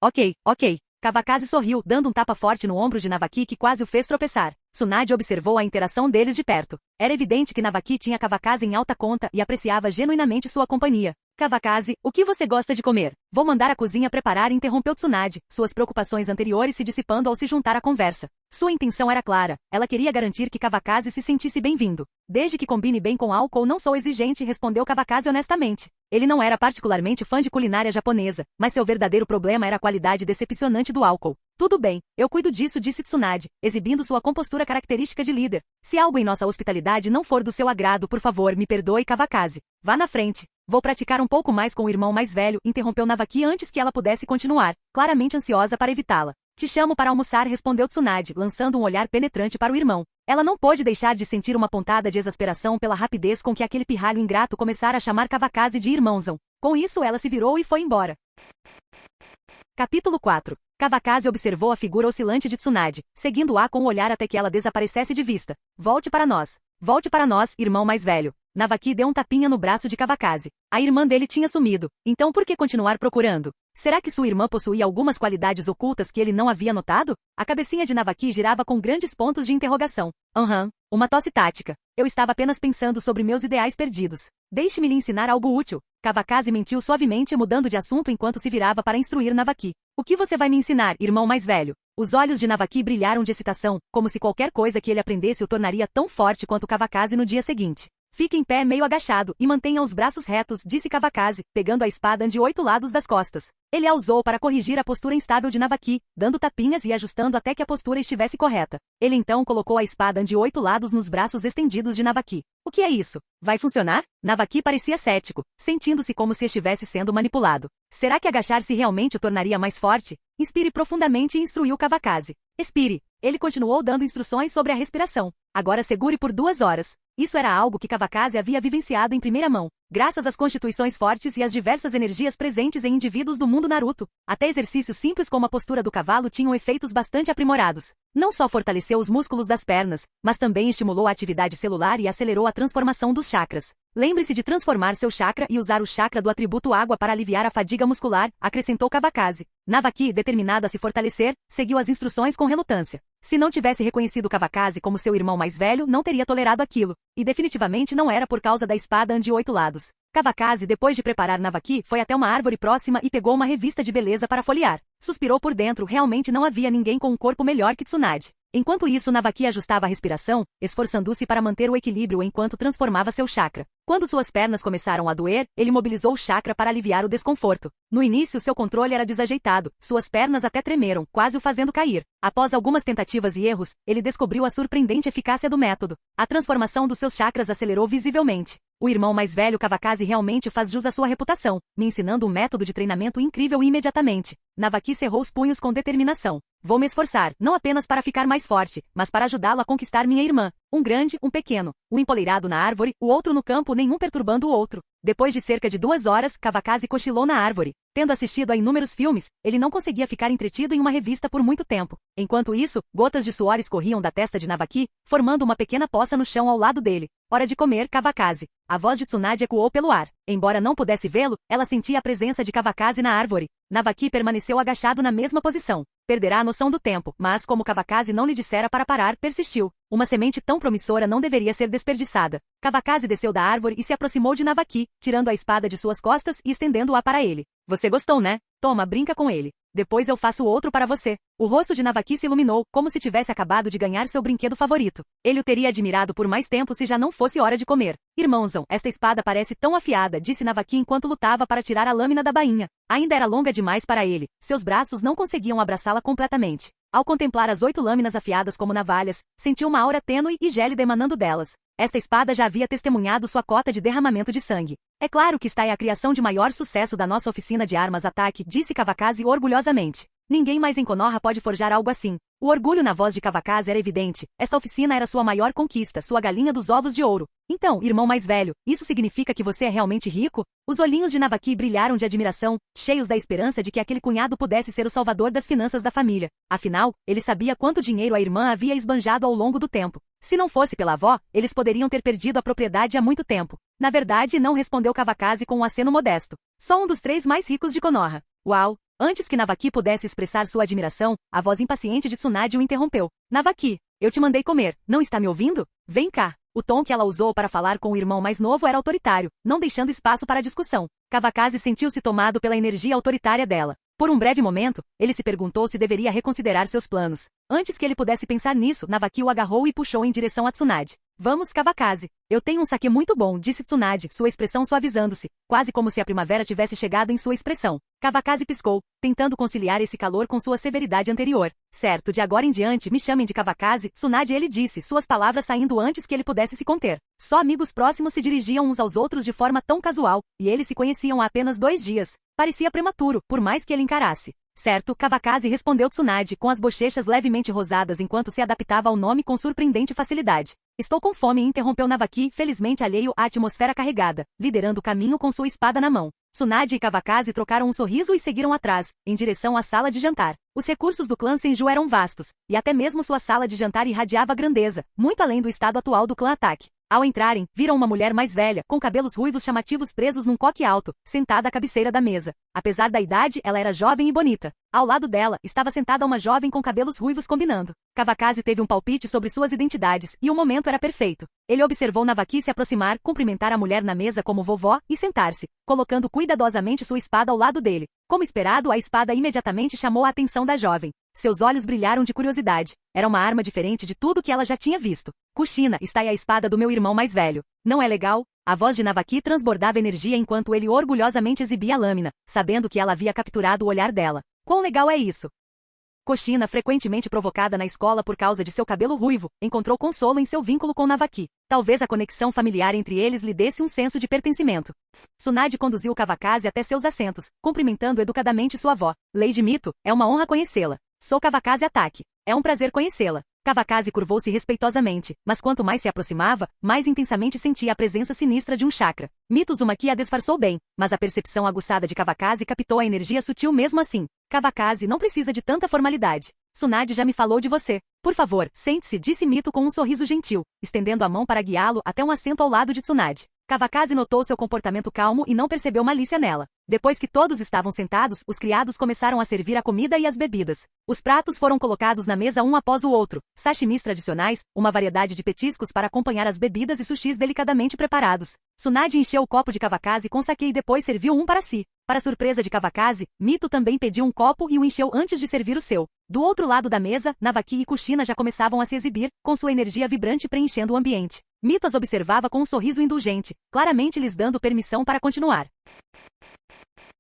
Kawakaze sorriu, dando um tapa forte no ombro de Navaki que quase o fez tropeçar. Tsunade observou a interação deles de perto. Era evidente que Navaki tinha Kawakaze em alta conta e apreciava genuinamente sua companhia. Kawakaze, o que você gosta de comer? Vou mandar a cozinha preparar, interrompeu Tsunade, suas preocupações anteriores se dissipando ao se juntar à conversa. Sua intenção era clara, ela queria garantir que Kawakaze se sentisse bem-vindo. Desde que combine bem com álcool não sou exigente, respondeu Kawakaze honestamente. Ele não era particularmente fã de culinária japonesa, mas seu verdadeiro problema era a qualidade decepcionante do álcool. Tudo bem, eu cuido disso, disse Tsunade, exibindo sua compostura característica de líder. Se algo em nossa hospitalidade não for do seu agrado, por favor, me perdoe, Kawakaze. Vá na frente. Vou praticar um pouco mais com o irmão mais velho, interrompeu Navaki antes que ela pudesse continuar, claramente ansiosa para evitá-la. Te chamo para almoçar, respondeu Tsunade, lançando um olhar penetrante para o irmão. Ela não pôde deixar de sentir uma pontada de exasperação pela rapidez com que aquele pirralho ingrato começara a chamar Kawakaze de irmãozão. Com isso ela se virou e foi embora. Capítulo 4. Kawakaze observou a figura oscilante de Tsunade, seguindo-a com o olhar até que ela desaparecesse de vista. Volte para nós, irmão mais velho. Navaki deu um tapinha no braço de Kawakaze. A irmã dele tinha sumido. Então por que continuar procurando? Será que sua irmã possuía algumas qualidades ocultas que ele não havia notado? A cabecinha de Navaki girava com grandes pontos de interrogação. Uma tosse tática. Eu estava apenas pensando sobre meus ideais perdidos. Deixe-me lhe ensinar algo útil. Kawakaze mentiu suavemente, mudando de assunto enquanto se virava para instruir Navaki. O que você vai me ensinar, irmão mais velho? Os olhos de Navaki brilharam de excitação, como se qualquer coisa que ele aprendesse o tornaria tão forte quanto Kawakaze no dia seguinte. Fique em pé meio agachado e mantenha os braços retos, disse Kavakazi, pegando a espada de 8 lados das costas. Ele a usou para corrigir a postura instável de Navaki, dando tapinhas e ajustando até que a postura estivesse correta. Ele então colocou a espada de 8 lados nos braços estendidos de Navaki. O que é isso? Vai funcionar? Navaki parecia cético, sentindo-se como se estivesse sendo manipulado. Será que agachar-se realmente o tornaria mais forte? Inspire profundamente e instruiu Kavakazi. Expire. Ele continuou dando instruções sobre a respiração. Agora segure por 2 horas. Isso era algo que Kavakazi havia vivenciado em primeira mão, graças às constituições fortes e às diversas energias presentes em indivíduos do mundo Naruto. Até exercícios simples como a postura do cavalo tinham efeitos bastante aprimorados. Não só fortaleceu os músculos das pernas, mas também estimulou a atividade celular e acelerou a transformação dos chakras. Lembre-se de transformar seu chakra e usar o chakra do atributo água para aliviar a fadiga muscular, acrescentou Kavakazi. Navaki, determinado a se fortalecer, seguiu as instruções com relutância. Se não tivesse reconhecido Kavakazi como seu irmão mais velho, não teria tolerado aquilo. E definitivamente não era por causa da espada de 8 lados. Kavakazi, depois de preparar Navaki, foi até uma árvore próxima e pegou uma revista de beleza para folhear. Suspirou por dentro, realmente não havia ninguém com um corpo melhor que Tsunade. Enquanto isso, Navaki ajustava a respiração, esforçando-se para manter o equilíbrio enquanto transformava seu chakra. Quando suas pernas começaram a doer, ele mobilizou o chakra para aliviar o desconforto. No início, seu controle era desajeitado, suas pernas até tremeram, quase o fazendo cair. Após algumas tentativas e erros, ele descobriu a surpreendente eficácia do método. A transformação dos seus chakras acelerou visivelmente. O irmão mais velho Kavakazi realmente faz jus à sua reputação, me ensinando um método de treinamento incrível imediatamente. Navaki cerrou os punhos com determinação. Vou me esforçar, não apenas para ficar mais forte, mas para ajudá-lo a conquistar minha irmã. Um grande, um pequeno. Um empoleirado na árvore, o outro no campo, nenhum perturbando o outro. Depois de cerca de 2 horas, Kavakazi cochilou na árvore. Tendo assistido a inúmeros filmes, ele não conseguia ficar entretido em uma revista por muito tempo. Enquanto isso, gotas de suor escorriam da testa de Navaki, formando uma pequena poça no chão ao lado dele. Hora de comer, Kavakazi. A voz de Tsunade ecoou pelo ar. Embora não pudesse vê-lo, ela sentia a presença de Kavakazi na árvore. Navaki permaneceu agachado na mesma posição. Perderá a noção do tempo, mas como Kavakazi não lhe dissera para parar, persistiu. Uma semente tão promissora não deveria ser desperdiçada. Kavakazi desceu da árvore e se aproximou de Navaki, tirando a espada de suas costas e estendendo-a para ele. Você gostou, né? Toma, brinca com ele. Depois eu faço outro para você. O rosto de Navaki se iluminou, como se tivesse acabado de ganhar seu brinquedo favorito. Ele o teria admirado por mais tempo se já não fosse hora de comer. Irmãozão, esta espada parece tão afiada, disse Navaki enquanto lutava para tirar a lâmina da bainha. Ainda era longa demais para ele. Seus braços não conseguiam abraçá-la completamente. Ao contemplar as 8 lâminas afiadas como navalhas, sentiu uma aura tênue e gélida emanando delas. Esta espada já havia testemunhado sua cota de derramamento de sangue. É claro que esta é a criação de maior sucesso da nossa oficina de armas ataque, disse Kavakazi orgulhosamente. Ninguém mais em Konoha pode forjar algo assim. O orgulho na voz de Kavakazi era evidente. Esta oficina era sua maior conquista, sua galinha dos ovos de ouro. Então, irmão mais velho, isso significa que você é realmente rico? Os olhinhos de Navaki brilharam de admiração, cheios da esperança de que aquele cunhado pudesse ser o salvador das finanças da família. Afinal, ele sabia quanto dinheiro a irmã havia esbanjado ao longo do tempo. Se não fosse pela avó, eles poderiam ter perdido a propriedade há muito tempo. Na verdade, não respondeu Kavakazi com um aceno modesto. Só um dos 3 mais ricos de Konoha. Uau! Antes que Navaki pudesse expressar sua admiração, a voz impaciente de Tsunade o interrompeu. Navaki, eu te mandei comer, não está me ouvindo? Vem cá. O tom que ela usou para falar com o irmão mais novo era autoritário, não deixando espaço para discussão. Kavakazi sentiu-se tomado pela energia autoritária dela. Por um breve momento, ele se perguntou se deveria reconsiderar seus planos. Antes que ele pudesse pensar nisso, Navaki o agarrou e puxou em direção a Tsunade. Vamos, Kavakazi. Eu tenho um saque muito bom, disse Tsunade, sua expressão suavizando-se, quase como se a primavera tivesse chegado em sua expressão. Kavakazi piscou, tentando conciliar esse calor com sua severidade anterior. Certo, de agora em diante me chamem de Kavakazi, Tsunade, ele disse, suas palavras saindo antes que ele pudesse se conter. Só amigos próximos se dirigiam uns aos outros de forma tão casual, e eles se conheciam há apenas 2 dias. Parecia prematuro, por mais que ele encarasse. Certo, Kavakazi, respondeu Tsunade, com as bochechas levemente rosadas enquanto se adaptava ao nome com surpreendente facilidade. Estou com fome, interrompeu Navaki, felizmente alheio à atmosfera carregada, liderando o caminho com sua espada na mão. Tsunade e Kavakazi trocaram um sorriso e seguiram atrás, em direção à sala de jantar. Os recursos do clã Senju eram vastos, e até mesmo sua sala de jantar irradiava grandeza, muito além do estado atual do clã Ataque. Ao entrarem, viram uma mulher mais velha, com cabelos ruivos chamativos presos num coque alto, sentada à cabeceira da mesa. Apesar da idade, ela era jovem e bonita. Ao lado dela, estava sentada uma jovem com cabelos ruivos combinando. Kavakazi teve um palpite sobre suas identidades, e o momento era perfeito. Ele observou Navaki se aproximar, cumprimentar a mulher na mesa como vovó, e sentar-se, colocando cuidadosamente sua espada ao lado dele. Como esperado, a espada imediatamente chamou a atenção da jovem. Seus olhos brilharam de curiosidade. Era uma arma diferente de tudo que ela já tinha visto. Kushina, está aí a espada do meu irmão mais velho. Não é legal? A voz de Navaki transbordava energia enquanto ele orgulhosamente exibia a lâmina, sabendo que ela havia capturado o olhar dela. Quão legal é isso? Kushina, frequentemente provocada na escola por causa de seu cabelo ruivo, encontrou consolo em seu vínculo com Navaki. Talvez a conexão familiar entre eles lhe desse um senso de pertencimento. Tsunade conduziu Kavakazi até seus assentos, cumprimentando educadamente sua avó. Lady Mito, é uma honra conhecê-la. Sou Kavakazi Ataki. É um prazer conhecê-la. Kavakazi curvou-se respeitosamente, mas quanto mais se aproximava, mais intensamente sentia a presença sinistra de um chakra. Mito Uzumaki a disfarçou bem, mas a percepção aguçada de Kavakazi captou a energia sutil mesmo assim. Kavakazi não precisa de tanta formalidade. Tsunade já me falou de você. Por favor, sente-se, disse Mito com um sorriso gentil, estendendo a mão para guiá-lo até um assento ao lado de Tsunade. Kavakazi notou seu comportamento calmo e não percebeu malícia nela. Depois que todos estavam sentados, os criados começaram a servir a comida e as bebidas. Os pratos foram colocados na mesa um após o outro, sashimis tradicionais, uma variedade de petiscos para acompanhar as bebidas e sushis delicadamente preparados. Tsunade encheu o copo de Kavakazi com sake e depois serviu um para si. Para surpresa de Kavakazi, Mito também pediu um copo e o encheu antes de servir o seu. Do outro lado da mesa, Navaki e Kushina já começavam a se exibir, com sua energia vibrante preenchendo o ambiente. Mito as observava com um sorriso indulgente, claramente lhes dando permissão para continuar.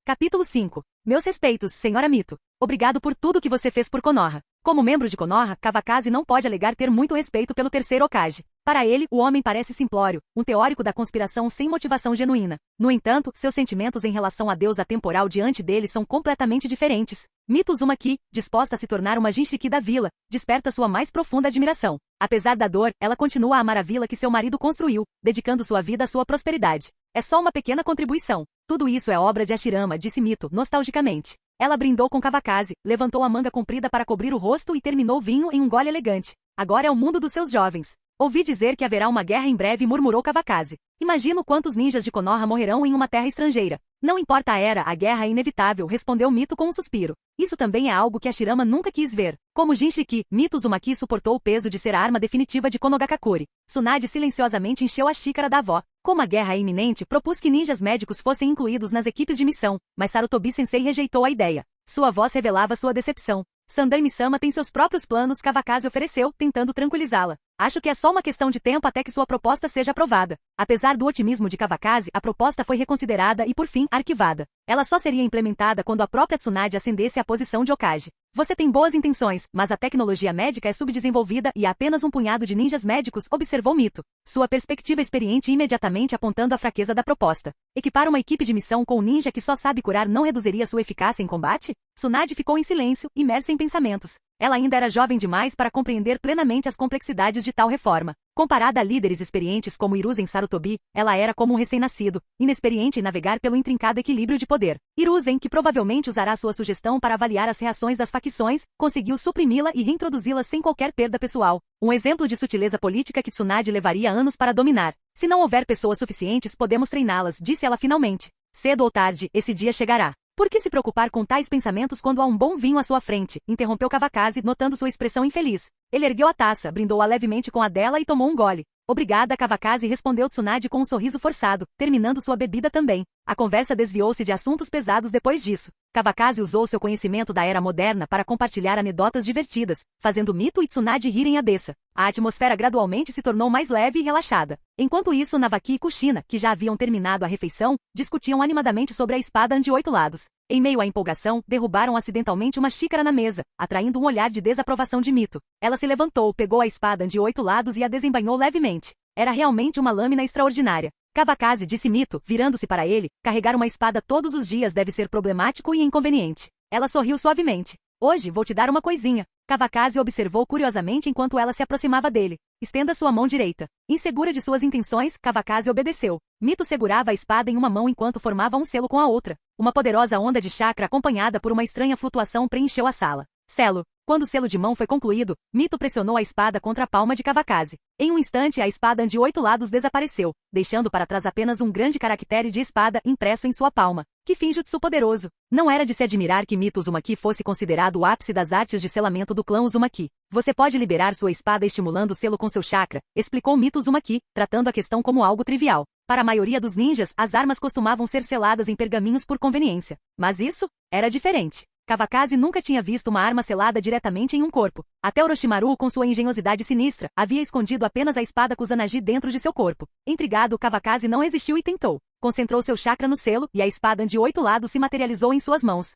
Capítulo 5. Meus respeitos, senhora Mito. Obrigado por tudo que você fez por Konoha. Como membro de Konoha, Kavakazi não pode alegar ter muito respeito pelo terceiro Hokage. Para ele, o homem parece simplório, um teórico da conspiração sem motivação genuína. No entanto, seus sentimentos em relação à deusa temporal diante dele são completamente diferentes. Mito Uzumaki, disposta a se tornar uma Jinchuriki da vila, desperta sua mais profunda admiração. Apesar da dor, ela continua a amar a vila que seu marido construiu, dedicando sua vida à sua prosperidade. É só uma pequena contribuição. Tudo isso é obra de Hashirama, disse Mito, nostalgicamente. Ela brindou com Kavakazi, levantou a manga comprida para cobrir o rosto e terminou o vinho em um gole elegante. Agora é o mundo dos seus jovens. Ouvi dizer que haverá uma guerra em breve, murmurou Kavakazi. Imagino quantos ninjas de Konoha morrerão em uma terra estrangeira. Não importa a era, a guerra é inevitável, respondeu Mito com um suspiro. Isso também é algo que Hashirama nunca quis ver. Como Jinchuriki, Mito Uzumaki suportou o peso de ser a arma definitiva de Konogakakure. Tsunade silenciosamente encheu a xícara da avó. Como a guerra é iminente, propus que ninjas médicos fossem incluídos nas equipes de missão, mas Sarutobi-sensei rejeitou a ideia. Sua voz revelava sua decepção. Sandaime-sama tem seus próprios planos, Kavakazi ofereceu, tentando tranquilizá-la. Acho que é só uma questão de tempo até que sua proposta seja aprovada. Apesar do otimismo de Kavakazi, a proposta foi reconsiderada e, por fim, arquivada. Ela só seria implementada quando a própria Tsunade ascendesse à posição de Hokage. Você tem boas intenções, mas a tecnologia médica é subdesenvolvida e há apenas um punhado de ninjas médicos, observou Mito. Sua perspectiva experiente imediatamente apontando a fraqueza da proposta. Equipar uma equipe de missão com um ninja que só sabe curar não reduziria sua eficácia em combate? Tsunade ficou em silêncio, imersa em pensamentos. Ela ainda era jovem demais para compreender plenamente as complexidades de tal reforma. Comparada a líderes experientes como Hiruzen Sarutobi, ela era como um recém-nascido, inexperiente em navegar pelo intrincado equilíbrio de poder. Hiruzen, que provavelmente usará sua sugestão para avaliar as reações das facções, conseguiu suprimi-la e reintroduzi-la sem qualquer perda pessoal. Um exemplo de sutileza política que Tsunade levaria anos para dominar. Se não houver pessoas suficientes, podemos treiná-las, disse ela finalmente. Cedo ou tarde, esse dia chegará. Por que se preocupar com tais pensamentos quando há um bom vinho à sua frente? Interrompeu Kavakazi, notando sua expressão infeliz. Ele ergueu a taça, brindou-a levemente com a dela e tomou um gole. Obrigada, Kavakazi, respondeu Tsunade com um sorriso forçado, terminando sua bebida também. A conversa desviou-se de assuntos pesados depois disso. Kavakazi usou seu conhecimento da era moderna para compartilhar anedotas divertidas, fazendo Mito e Tsunade rirem à beça. A atmosfera gradualmente se tornou mais leve e relaxada. Enquanto isso, Navaki e Kushina, que já haviam terminado a refeição, discutiam animadamente sobre a espada de 8 lados. Em meio à empolgação, derrubaram acidentalmente uma xícara na mesa, atraindo um olhar de desaprovação de Mito. Ela se levantou, pegou a espada de 8 lados e a desembainhou levemente. Era realmente uma lâmina extraordinária. Kavakazi, disse Mito, virando-se para ele, carregar uma espada todos os dias deve ser problemático e inconveniente. Ela sorriu suavemente. Hoje vou te dar uma coisinha. Kavakazi observou curiosamente enquanto ela se aproximava dele. Estenda sua mão direita. Insegura de suas intenções, Kavakazi obedeceu. Mito segurava a espada em uma mão enquanto formava um selo com a outra. Uma poderosa onda de chakra acompanhada por uma estranha flutuação preencheu a sala. Selo. Quando o selo de mão foi concluído, Mito pressionou a espada contra a palma de Kawakaze. Em um instante a espada de 8 lados desapareceu, deixando para trás apenas um grande caractere de espada impresso em sua palma. Que finjutsu poderoso! Não era de se admirar que Mito Uzumaki fosse considerado o ápice das artes de selamento do clã Uzumaki. Você pode liberar sua espada estimulando o selo com seu chakra, explicou Mito Uzumaki, tratando a questão como algo trivial. Para a maioria dos ninjas, as armas costumavam ser seladas em pergaminhos por conveniência. Mas isso era diferente. Kawakaze nunca tinha visto uma arma selada diretamente em um corpo. Até Orochimaru, com sua engenhosidade sinistra, havia escondido apenas a espada Kusanagi dentro de seu corpo. Intrigado, Kawakaze não resistiu e tentou. Concentrou seu chakra no selo, e a espada de 8 lados se materializou em suas mãos.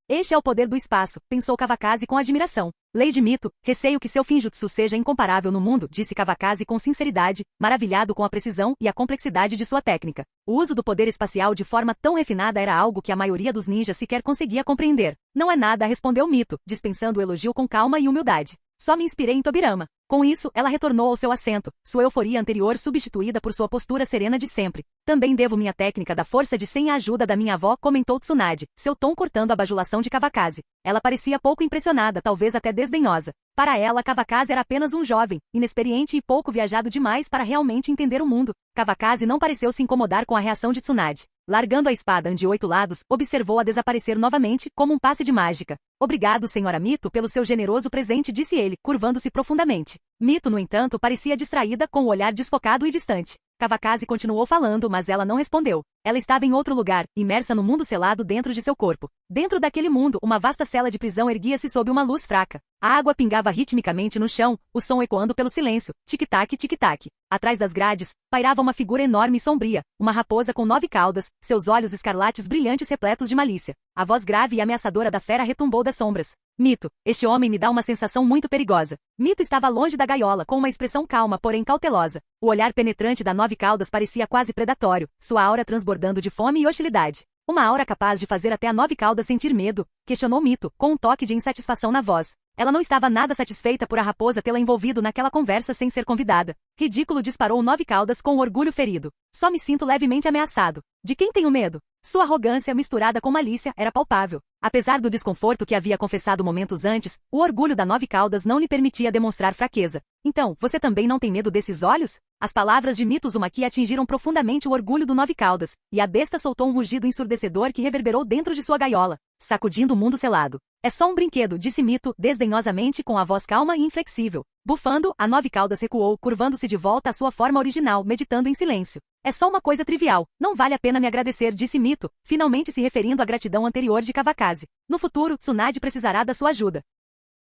Este é o poder do espaço, pensou Kawakaze com admiração. Lei de Mito, receio que seu finjutsu seja incomparável no mundo, disse Kawakaze com sinceridade, maravilhado com a precisão e a complexidade de sua técnica. O uso do poder espacial de forma tão refinada era algo que a maioria dos ninjas sequer conseguia compreender. Não é nada, respondeu Mito, dispensando o elogio com calma e humildade. Só me inspirei em Tobirama. Com isso, ela retornou ao seu assento, sua euforia anterior substituída por sua postura serena de sempre. Também devo minha técnica da força de sem a ajuda da minha avó, comentou Tsunade, seu tom cortando a bajulação de Kawakaze. Ela parecia pouco impressionada, talvez até desdenhosa. Para ela, Kawakaze era apenas um jovem, inexperiente e pouco viajado demais para realmente entender o mundo. Kawakaze não pareceu se incomodar com a reação de Tsunade. Largando a espada de 8 lados, observou-a desaparecer novamente, como um passe de mágica. Obrigado, senhora Mito, pelo seu generoso presente, disse ele, curvando-se profundamente. Mito, no entanto, parecia distraída, com o olhar desfocado e distante. Kawakaze continuou falando, mas ela não respondeu. Ela estava em outro lugar, imersa no mundo selado dentro de seu corpo. Dentro daquele mundo, uma vasta cela de prisão erguia-se sob uma luz fraca. A água pingava ritmicamente no chão, o som ecoando pelo silêncio. Tic-tac, tic-tac. Atrás das grades, pairava uma figura enorme e sombria, uma raposa com 9 caudas, seus olhos escarlates brilhantes repletos de malícia. A voz grave e ameaçadora da fera retumbou das sombras. Mito, este homem me dá uma sensação muito perigosa. Mito estava longe da gaiola, com uma expressão calma, porém cautelosa. O olhar penetrante da 9 caudas parecia quase predatório, sua aura transbordando de fome e hostilidade. Uma aura capaz de fazer até a 9 caudas sentir medo, questionou Mito, com um toque de insatisfação na voz. Ela não estava nada satisfeita por a raposa tê-la envolvido naquela conversa sem ser convidada. Ridículo, disparou 9 caudas com o orgulho ferido. Só me sinto levemente ameaçado. De quem tenho medo? Sua arrogância, misturada com malícia, era palpável. Apesar do desconforto que havia confessado momentos antes, o orgulho da 9 caudas não lhe permitia demonstrar fraqueza. Então, você também não tem medo desses olhos? As palavras de Mito Uzumaki atingiram profundamente o orgulho do 9 caudas, e a besta soltou um rugido ensurdecedor que reverberou dentro de sua gaiola, sacudindo o mundo selado. É só um brinquedo, disse Mito, desdenhosamente, com a voz calma e inflexível. Bufando, a 9 caudas recuou, curvando-se de volta à sua forma original, meditando em silêncio. É só uma coisa trivial, não vale a pena me agradecer, disse Mito, finalmente se referindo à gratidão anterior de Kawakaze. No futuro, Tsunade precisará da sua ajuda.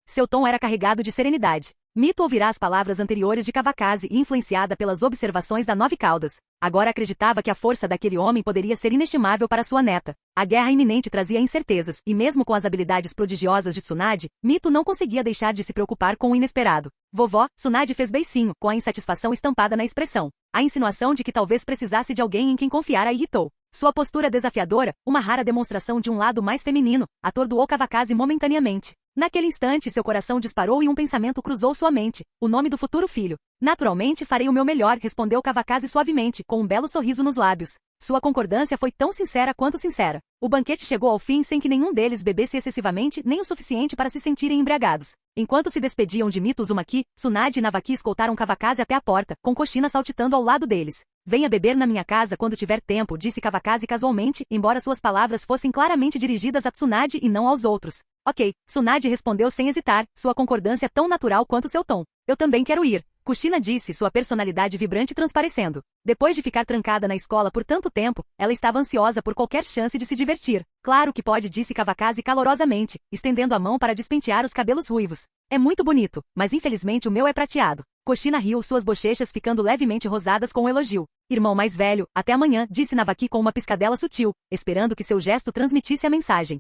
Seu tom era carregado de serenidade. Mito ouvirá as palavras anteriores de Kawakaze e influenciada pelas observações da 9 caudas. Agora acreditava que a força daquele homem poderia ser inestimável para sua neta. A guerra iminente trazia incertezas, e mesmo com as habilidades prodigiosas de Tsunade, Mito não conseguia deixar de se preocupar com o inesperado. Vovó, Tsunade fez beicinho, com a insatisfação estampada na expressão. A insinuação de que talvez precisasse de alguém em quem confiar a irritou. Sua postura desafiadora, uma rara demonstração de um lado mais feminino, atordoou Kawakaze momentaneamente. Naquele instante, seu coração disparou e um pensamento cruzou sua mente. O nome do futuro filho. Naturalmente farei o meu melhor, respondeu Kawakaze suavemente, com um belo sorriso nos lábios. Sua concordância foi tão sincera quanto sincera. O banquete chegou ao fim sem que nenhum deles bebesse excessivamente nem o suficiente para se sentirem embriagados. Enquanto se despediam de Mito Uzumaki, Tsunade e Navaki escoltaram Kawakaze até a porta, com Kushina saltitando ao lado deles. Venha beber na minha casa quando tiver tempo, disse Kawakaze casualmente, embora suas palavras fossem claramente dirigidas a Tsunade e não aos outros. Ok, Tsunade respondeu sem hesitar, sua concordância tão natural quanto seu tom. Eu também quero ir. Kushina disse, sua personalidade vibrante transparecendo. Depois de ficar trancada na escola por tanto tempo, ela estava ansiosa por qualquer chance de se divertir. Claro que pode, disse Kawakaze calorosamente, estendendo a mão para despentear os cabelos ruivos. É muito bonito, mas infelizmente o meu é prateado. Kushina riu, suas bochechas ficando levemente rosadas com o elogio. Irmão mais velho, até amanhã, disse Navaki com uma piscadela sutil, esperando que seu gesto transmitisse a mensagem.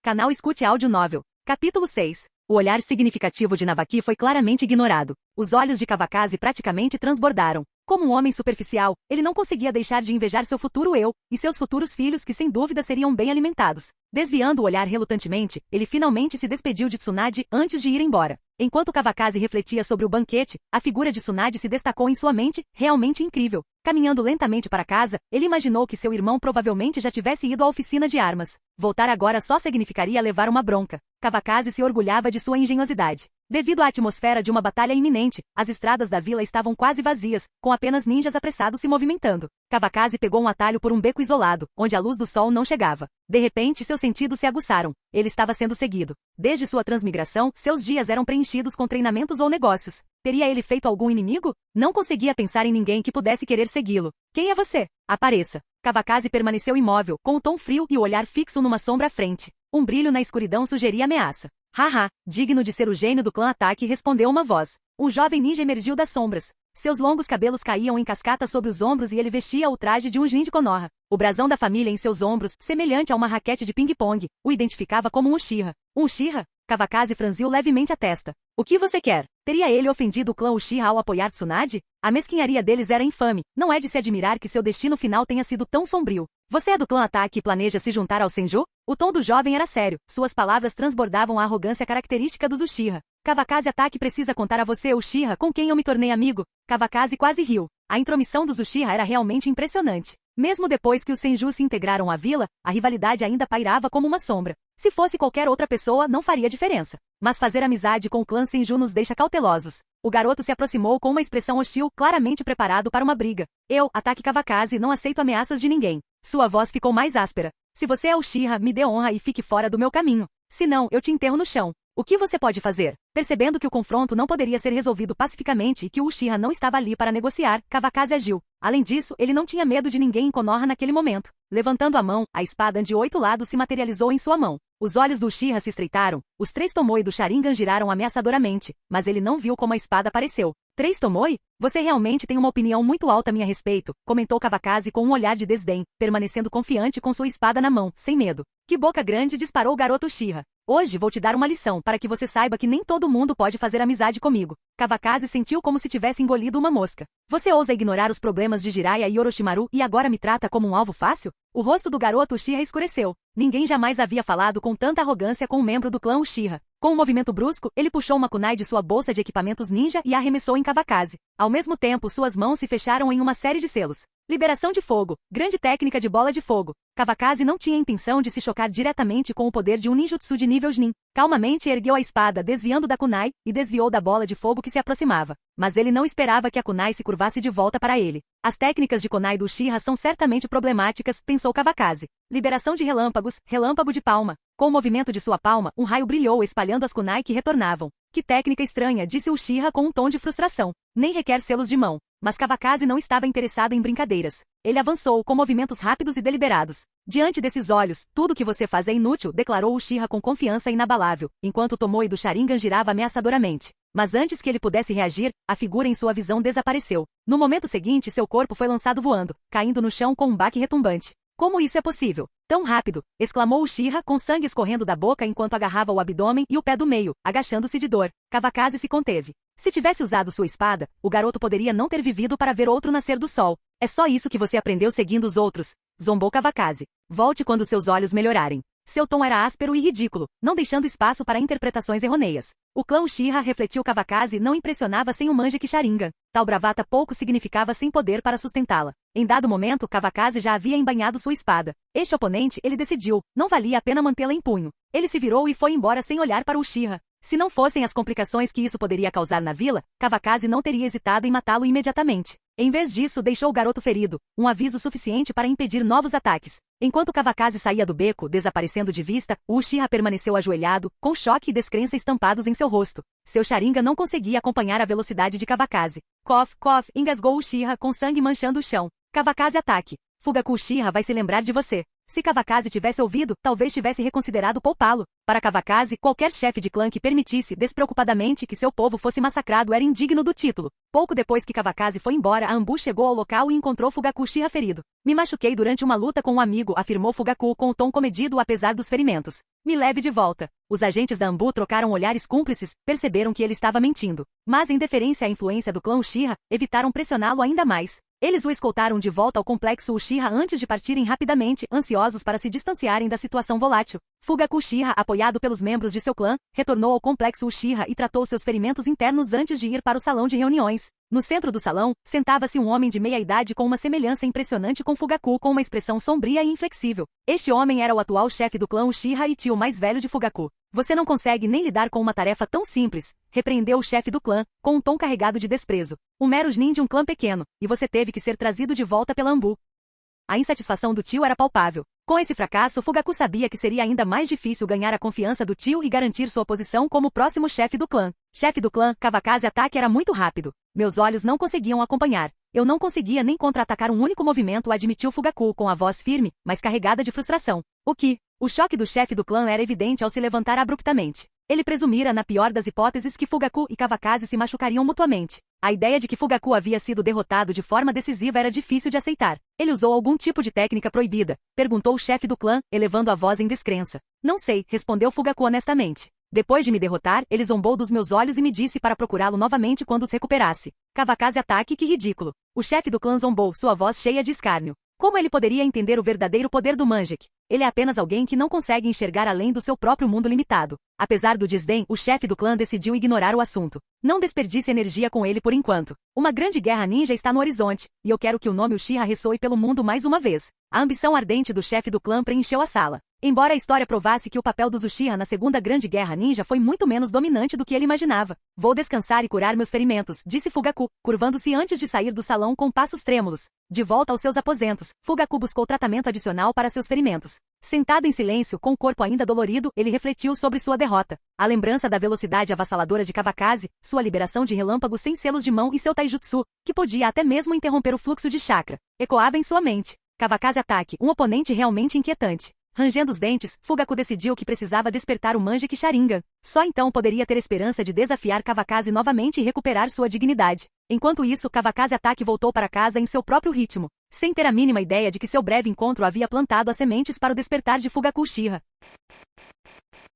Canal Escute Áudio Novel. Capítulo 6. O olhar significativo de Navaki foi claramente ignorado. Os olhos de Kawakaze praticamente transbordaram. Como um homem superficial, ele não conseguia deixar de invejar seu futuro eu, e seus futuros filhos que sem dúvida seriam bem alimentados. Desviando o olhar relutantemente, ele finalmente se despediu de Tsunade antes de ir embora. Enquanto Kawakaze refletia sobre o banquete, a figura de Tsunade se destacou em sua mente, realmente incrível. Caminhando lentamente para casa, ele imaginou que seu irmão provavelmente já tivesse ido à oficina de armas. Voltar agora só significaria levar uma bronca. Kawakaze se orgulhava de sua engenhosidade. Devido à atmosfera de uma batalha iminente, as estradas da vila estavam quase vazias, com apenas ninjas apressados se movimentando. Kawakaze pegou um atalho por um beco isolado, onde a luz do sol não chegava. De repente, seus sentidos se aguçaram. Ele estava sendo seguido. Desde sua transmigração, seus dias eram preenchidos com treinamentos ou negócios. Teria ele feito algum inimigo? Não conseguia pensar em ninguém que pudesse querer segui-lo. Quem é você? Apareça. Kawakaze permaneceu imóvel, com o tom frio e o olhar fixo numa sombra à frente. Um brilho na escuridão sugeria ameaça. Haha, digno de ser o gênio do clã Ataque, respondeu uma voz. Um jovem ninja emergiu das sombras. Seus longos cabelos caíam em cascata sobre os ombros e ele vestia o traje de um Jin de Konoha. O brasão da família em seus ombros, semelhante a uma raquete de ping-pong, o identificava como um Uchiha. Um Uchiha? Kawakaze franziu levemente a testa. O que você quer? Teria ele ofendido o clã Uchiha ao apoiar Tsunade? A mesquinharia deles era infame. Não é de se admirar que seu destino final tenha sido tão sombrio. Você é do clã Ataque e planeja se juntar ao Senju? O tom do jovem era sério. Suas palavras transbordavam a arrogância característica dos Uchiha. Kawakaze Ataque precisa contar a você, Uchiha, com quem eu me tornei amigo. Kawakaze quase riu. A intromissão dos Uchiha era realmente impressionante. Mesmo depois que os Senju se integraram à vila, a rivalidade ainda pairava como uma sombra. Se fosse qualquer outra pessoa, não faria diferença. Mas fazer amizade com o clã Senju nos deixa cautelosos. O garoto se aproximou com uma expressão hostil, claramente preparado para uma briga. Eu, Ataque Kawakaze, não aceito ameaças de ninguém. Sua voz ficou mais áspera. Se você é Uchiha, me dê honra e fique fora do meu caminho. Se não, eu te enterro no chão. O que você pode fazer? Percebendo que o confronto não poderia ser resolvido pacificamente e que o Uchiha não estava ali para negociar, Kawakaze agiu. Além disso, ele não tinha medo de ninguém em Konoha naquele momento. Levantando a mão, a espada de 8 lados se materializou em sua mão. Os olhos do Uchiha se estreitaram, os 3 Tomoe do Sharingan giraram ameaçadoramente, mas ele não viu como a espada apareceu. 3 Tomoe? Você realmente tem uma opinião muito alta a meu respeito, comentou Kawakaze com um olhar de desdém, permanecendo confiante com sua espada na mão, sem medo. Que boca grande, disparou o garoto Uchiha. Hoje vou te dar uma lição para que você saiba que nem todo mundo pode fazer amizade comigo. Kawakaze sentiu como se tivesse engolido uma mosca. Você ousa ignorar os problemas de Jiraiya e Orochimaru e agora me trata como um alvo fácil? O rosto do garoto Uchiha escureceu. Ninguém jamais havia falado com tanta arrogância com um membro do clã Uchiha. Com um movimento brusco, ele puxou uma kunai de sua bolsa de equipamentos ninja e a arremessou em Kawakaze. Ao mesmo tempo, suas mãos se fecharam em uma série de selos. Liberação de fogo. Grande técnica de bola de fogo. Kawakaze não tinha intenção de se chocar diretamente com o poder de um ninjutsu de nível Chunin. Calmamente ergueu a espada desviando da kunai e desviou da bola de fogo que se aproximava. Mas ele não esperava que a kunai se curvasse de volta para ele. As técnicas de kunai do Uchiha são certamente problemáticas, pensou Kawakaze. Liberação de relâmpagos, relâmpago de palma. Com o movimento de sua palma, um raio brilhou espalhando as kunai que retornavam. Que técnica estranha, disse Uchiha com um tom de frustração. Nem requer selos de mão. Mas Kawakaze não estava interessado em brincadeiras. Ele avançou com movimentos rápidos e deliberados. Diante desses olhos, tudo que você faz é inútil, declarou Uchiha com confiança inabalável, enquanto o Tomoe do Sharingan girava ameaçadoramente. Mas antes que ele pudesse reagir, a figura em sua visão desapareceu. No momento seguinte, seu corpo foi lançado voando, caindo no chão com um baque retumbante. Como isso é possível? Tão rápido! Exclamou Uchiha com sangue escorrendo da boca enquanto agarrava o abdômen e o pé do meio, agachando-se de dor. Kawakaze se conteve. Se tivesse usado sua espada, o garoto poderia não ter vivido para ver outro nascer do sol. É só isso que você aprendeu seguindo os outros. Zombou Kawakaze. Volte quando seus olhos melhorarem. Seu tom era áspero e ridículo, não deixando espaço para interpretações errôneas. O clã Uchiha, refletiu Kawakaze, não impressionava sem o Manjeki Sharingan. Tal bravata pouco significava sem poder para sustentá-la. Em dado momento, Kawakaze já havia embainhado sua espada. Este oponente, ele decidiu, não valia a pena mantê-la em punho. Ele se virou e foi embora sem olhar para Uchiha. Se não fossem as complicações que isso poderia causar na vila, Kawakaze não teria hesitado em matá-lo imediatamente. Em vez disso, deixou o garoto ferido, um aviso suficiente para impedir novos ataques. Enquanto Kawakaze saía do beco, desaparecendo de vista, o Uchiha permaneceu ajoelhado, com choque e descrença estampados em seu rosto. Seu Sharingan não conseguia acompanhar a velocidade de Kawakaze. Cough, cough, engasgou Uchiha com sangue manchando o chão. Kawakaze ataque. Fugaku Uchiha vai se lembrar de você. Se Kawakaze tivesse ouvido, talvez tivesse reconsiderado poupá-lo. Para Kawakaze, qualquer chefe de clã que permitisse despreocupadamente que seu povo fosse massacrado era indigno do título. Pouco depois que Kawakaze foi embora, a Anbu chegou ao local e encontrou Fugaku Uchiha ferido. Me machuquei durante uma luta com um amigo, afirmou Fugaku com o tom comedido apesar dos ferimentos. Me leve de volta. Os agentes da Anbu trocaram olhares cúmplices, perceberam que ele estava mentindo. Mas em deferência à influência do clã Uchiha, evitaram pressioná-lo ainda mais. Eles o escoltaram de volta ao complexo Uchiha antes de partirem rapidamente, ansiosos para se distanciarem da situação volátil. Fugaku Uchiha, apoiado pelos membros de seu clã, retornou ao complexo Uchiha e tratou seus ferimentos internos antes de ir para o salão de reuniões. No centro do salão, sentava-se um homem de meia-idade com uma semelhança impressionante com Fugaku com uma expressão sombria e inflexível. Este homem era o atual chefe do clã Uchiha e tio mais velho de Fugaku. Você não consegue nem lidar com uma tarefa tão simples, repreendeu o chefe do clã, com um tom carregado de desprezo. Um mero nin de um clã pequeno, e você teve que ser trazido de volta pela Ambu. A insatisfação do tio era palpável. Com esse fracasso, Fugaku sabia que seria ainda mais difícil ganhar a confiança do tio e garantir sua posição como próximo chefe do clã. Chefe do clã, Kawakaze ataque era muito rápido. Meus olhos não conseguiam acompanhar. Eu não conseguia nem contra-atacar um único movimento, admitiu Fugaku com a voz firme, mas carregada de frustração. O choque do chefe do clã era evidente ao se levantar abruptamente. Ele presumira, na pior das hipóteses, que Fugaku e Kawakaze se machucariam mutuamente. A ideia de que Fugaku havia sido derrotado de forma decisiva era difícil de aceitar. Ele usou algum tipo de técnica proibida? Perguntou o chefe do clã, elevando a voz em descrença. Não sei, respondeu Fugaku honestamente. Depois de me derrotar, ele zombou dos meus olhos e me disse para procurá-lo novamente quando os recuperasse. Kawakaze ataque, que ridículo. O chefe do clã zombou, sua voz cheia de escárnio. Como ele poderia entender o verdadeiro poder do Manjek? Ele é apenas alguém que não consegue enxergar além do seu próprio mundo limitado. Apesar do desdém, o chefe do clã decidiu ignorar o assunto. Não desperdice energia com ele por enquanto. Uma grande guerra ninja está no horizonte, e eu quero que o nome Uchiha ressoe pelo mundo mais uma vez. A ambição ardente do chefe do clã preencheu a sala. Embora a história provasse que o papel dos Uchiha na Segunda Grande Guerra Ninja foi muito menos dominante do que ele imaginava. Vou descansar e curar meus ferimentos, disse Fugaku, curvando-se antes de sair do salão com passos trêmulos. De volta aos seus aposentos, Fugaku buscou tratamento adicional para seus ferimentos. Sentado em silêncio, com o corpo ainda dolorido, ele refletiu sobre sua derrota. A lembrança da velocidade avassaladora de Kawakaze, sua liberação de relâmpagos sem selos de mão e seu taijutsu, que podia até mesmo interromper o fluxo de chakra, ecoava em sua mente. Kawakaze ataque, um oponente realmente inquietante. Rangendo os dentes, Fugaku decidiu que precisava despertar o Manjek Sharingan. Só então poderia ter esperança de desafiar Kawakaze novamente e recuperar sua dignidade. Enquanto isso, Kawakaze ataque voltou para casa em seu próprio ritmo, sem ter a mínima ideia de que seu breve encontro havia plantado as sementes para o despertar de Fugaku Uchiha.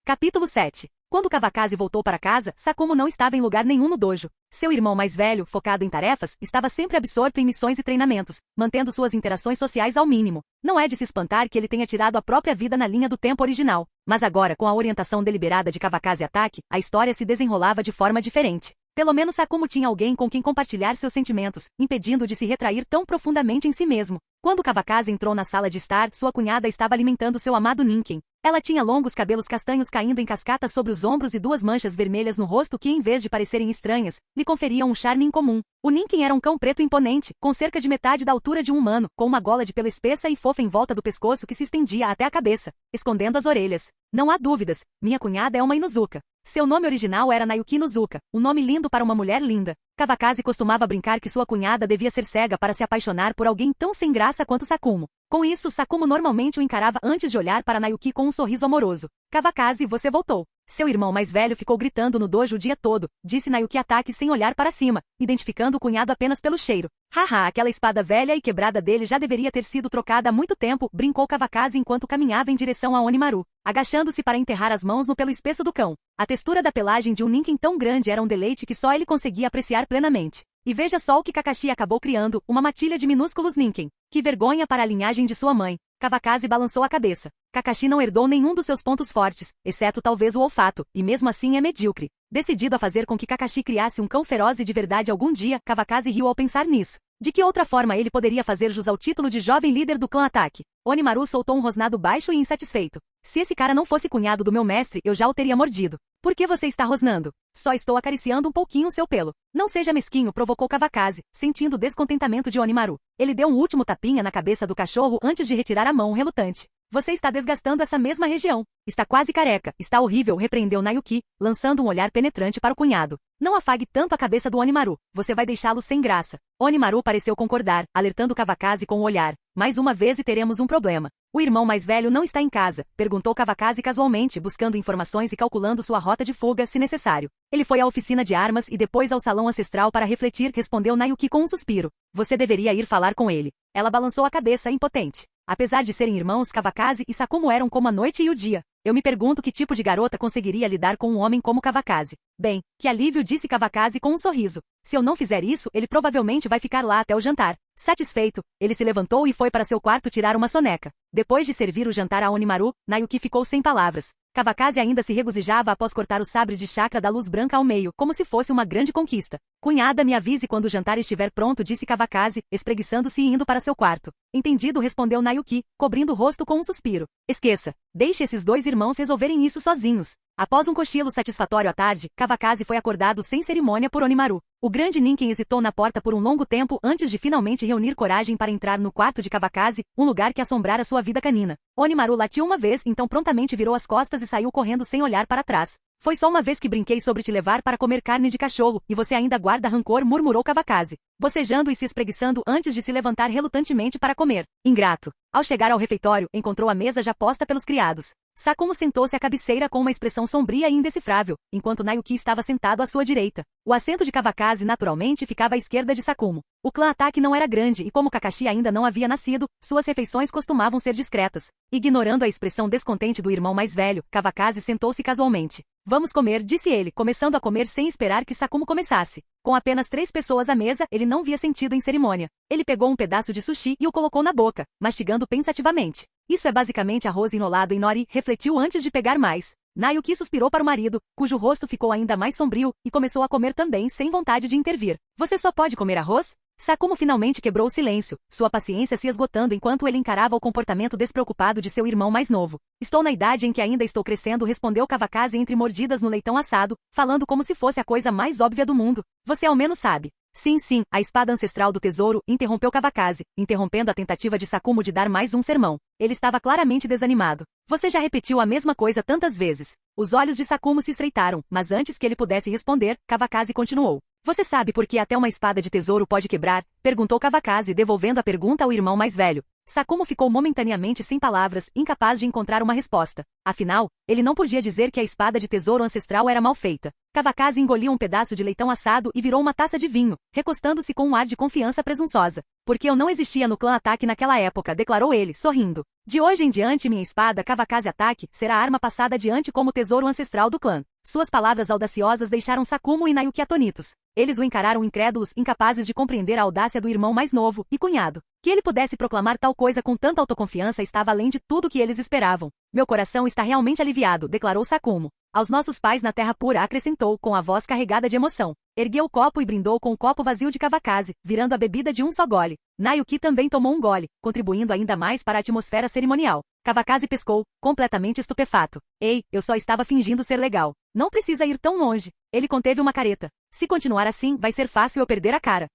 Capítulo 7. Quando Kawakaze voltou para casa, Sakumo não estava em lugar nenhum no dojo. Seu irmão mais velho, focado em tarefas, estava sempre absorto em missões e treinamentos, mantendo suas interações sociais ao mínimo. Não é de se espantar que ele tenha tirado a própria vida na linha do tempo original. Mas agora, com a orientação deliberada de Kawakaze ataque, a história se desenrolava de forma diferente. Pelo menos Sakumo tinha alguém com quem compartilhar seus sentimentos, impedindo-o de se retrair tão profundamente em si mesmo. Quando Kawakaze entrou na sala de estar, sua cunhada estava alimentando seu amado Ninken. Ela tinha longos cabelos castanhos caindo em cascata sobre os ombros e duas manchas vermelhas no rosto que, em vez de parecerem estranhas, lhe conferiam um charme incomum. O Ninken era um cão preto imponente, com cerca de metade da altura de um humano, com uma gola de pelo espessa e fofa em volta do pescoço que se estendia até a cabeça, escondendo as orelhas. Não há dúvidas, minha cunhada é uma Inuzuka. Seu nome original era Nayuki Inuzuka, um nome lindo para uma mulher linda. Kawakaze costumava brincar que sua cunhada devia ser cega para se apaixonar por alguém tão sem graça quanto Sakumo. Com isso, Sakumo normalmente o encarava antes de olhar para Nayuki com um sorriso amoroso. Kawakaze, você voltou. Seu irmão mais velho ficou gritando no dojo o dia todo, disse Nayuki ataque sem olhar para cima, identificando o cunhado apenas pelo cheiro. Haha, aquela espada velha e quebrada dele já deveria ter sido trocada há muito tempo, brincou Kawakaze enquanto caminhava em direção a Onimaru, agachando-se para enterrar as mãos no pelo espesso do cão. A textura da pelagem de um Ninken tão grande era um deleite que só ele conseguia apreciar plenamente. E veja só o que Kakashi acabou criando, uma matilha de minúsculos Ninken. Que vergonha para a linhagem de sua mãe. Kawakaze balançou a cabeça. Kakashi não herdou nenhum dos seus pontos fortes, exceto talvez o olfato, e mesmo assim é medíocre. Decidido a fazer com que Kakashi criasse um cão feroz e de verdade algum dia, Kawakaze riu ao pensar nisso. De que outra forma ele poderia fazer jus ao título de jovem líder do clã Ataque? Onimaru soltou um rosnado baixo e insatisfeito. Se esse cara não fosse cunhado do meu mestre, eu já o teria mordido. Por que você está rosnando? Só estou acariciando um pouquinho seu pelo. Não seja mesquinho, provocou Kawakaze, sentindo o descontentamento de Onimaru. Ele deu um último tapinha na cabeça do cachorro antes de retirar a mão relutante. Você está desgastando essa mesma região. Está quase careca, está horrível, repreendeu Nayuki, lançando um olhar penetrante para o cunhado. Não afague tanto a cabeça do Onimaru, você vai deixá-lo sem graça. Onimaru pareceu concordar, alertando Kawakaze com o olhar. Mais uma vez e teremos um problema. O irmão mais velho não está em casa, perguntou Kawakaze casualmente, buscando informações e calculando sua rota de fuga, se necessário. Ele foi à oficina de armas e depois ao salão ancestral para refletir, respondeu Nayuki com um suspiro. Você deveria ir falar com ele. Ela balançou a cabeça, impotente. Apesar de serem irmãos, Kawakaze e Sakumo eram como a noite e o dia. Eu me pergunto que tipo de garota conseguiria lidar com um homem como Kawakaze. Bem, que alívio, disse Kawakaze com um sorriso. Se eu não fizer isso, ele provavelmente vai ficar lá até o jantar. Satisfeito, ele se levantou e foi para seu quarto tirar uma soneca. Depois de servir o jantar a Onimaru, Nayuki ficou sem palavras. Kawakaze ainda se regozijava após cortar o sabre de chakra da luz branca ao meio, como se fosse uma grande conquista. Cunhada, me avise quando o jantar estiver pronto, disse Kawakaze, espreguiçando-se e indo para seu quarto. Entendido, respondeu Nayuki, cobrindo o rosto com um suspiro. Esqueça. Deixe esses dois irmãos resolverem isso sozinhos. Após um cochilo satisfatório à tarde, Kawakaze foi acordado sem cerimônia por Onimaru. O grande Ninken hesitou na porta por um longo tempo antes de finalmente reunir coragem para entrar no quarto de Kawakaze, um lugar que assombrara sua vida canina. Onimaru latiu uma vez, então prontamente virou as costas e saiu correndo sem olhar para trás. Foi só uma vez que brinquei sobre te levar para comer carne de cachorro, e você ainda guarda rancor, murmurou Kawakaze, bocejando e se espreguiçando antes de se levantar relutantemente para comer. Ingrato. Ao chegar ao refeitório, encontrou a mesa já posta pelos criados. Sakumo sentou-se à cabeceira com uma expressão sombria e indecifrável, enquanto Nayuki estava sentado à sua direita. O assento de Kawakaze naturalmente ficava à esquerda de Sakumo. O clã Ataque não era grande e como Kakashi ainda não havia nascido, suas refeições costumavam ser discretas. Ignorando a expressão descontente do irmão mais velho, Kawakaze sentou-se casualmente. Vamos comer, disse ele, começando a comer sem esperar que Sakumo começasse. Com apenas 3 pessoas à mesa, ele não via sentido em cerimônia. Ele pegou um pedaço de sushi e o colocou na boca, mastigando pensativamente. Isso é basicamente arroz enrolado em nori, refletiu antes de pegar mais. Nayuki suspirou para o marido, cujo rosto ficou ainda mais sombrio, e começou a comer também sem vontade de intervir. Você só pode comer arroz? Sakumo finalmente quebrou o silêncio, sua paciência se esgotando enquanto ele encarava o comportamento despreocupado de seu irmão mais novo. Estou na idade em que ainda estou crescendo, respondeu Kawakaze entre mordidas no leitão assado, falando como se fosse a coisa mais óbvia do mundo. Você ao menos sabe. Sim, a espada ancestral do tesouro, interrompeu Kawakaze, interrompendo a tentativa de Sakumo de dar mais um sermão. Ele estava claramente desanimado. Você já repetiu a mesma coisa tantas vezes. Os olhos de Sakumo se estreitaram, mas antes que ele pudesse responder, Kawakaze continuou. Você sabe por que até uma espada de tesouro pode quebrar? Perguntou Kawakaze, devolvendo a pergunta ao irmão mais velho. Sakumo ficou momentaneamente sem palavras, incapaz de encontrar uma resposta. Afinal, ele não podia dizer que a espada de tesouro ancestral era mal feita. Kawakaze engoliu um pedaço de leitão assado e virou uma taça de vinho, recostando-se com um ar de confiança presunçosa. Porque eu não existia no clã Ataque naquela época, declarou ele, sorrindo. De hoje em diante minha espada Kawakaze Ataque será a arma passada adiante como tesouro ancestral do clã. Suas palavras audaciosas deixaram Sakumo e Nayuki atônitos. Eles o encararam incrédulos, incapazes de compreender a audácia do irmão mais novo e cunhado. Que ele pudesse proclamar tal coisa com tanta autoconfiança estava além de tudo que eles esperavam. Meu coração está realmente aliviado, declarou Sakumo. Aos nossos pais na Terra Pura, acrescentou, com a voz carregada de emoção. Ergueu o copo e brindou com o copo vazio de Kawakaze, virando a bebida de um só gole. Nayuki também tomou um gole, contribuindo ainda mais para a atmosfera cerimonial. Kawakaze pescou, completamente estupefato. Ei, eu só estava fingindo ser legal. Não precisa ir tão longe. Ele conteve uma careta. Se continuar assim, vai ser fácil eu perder a cara.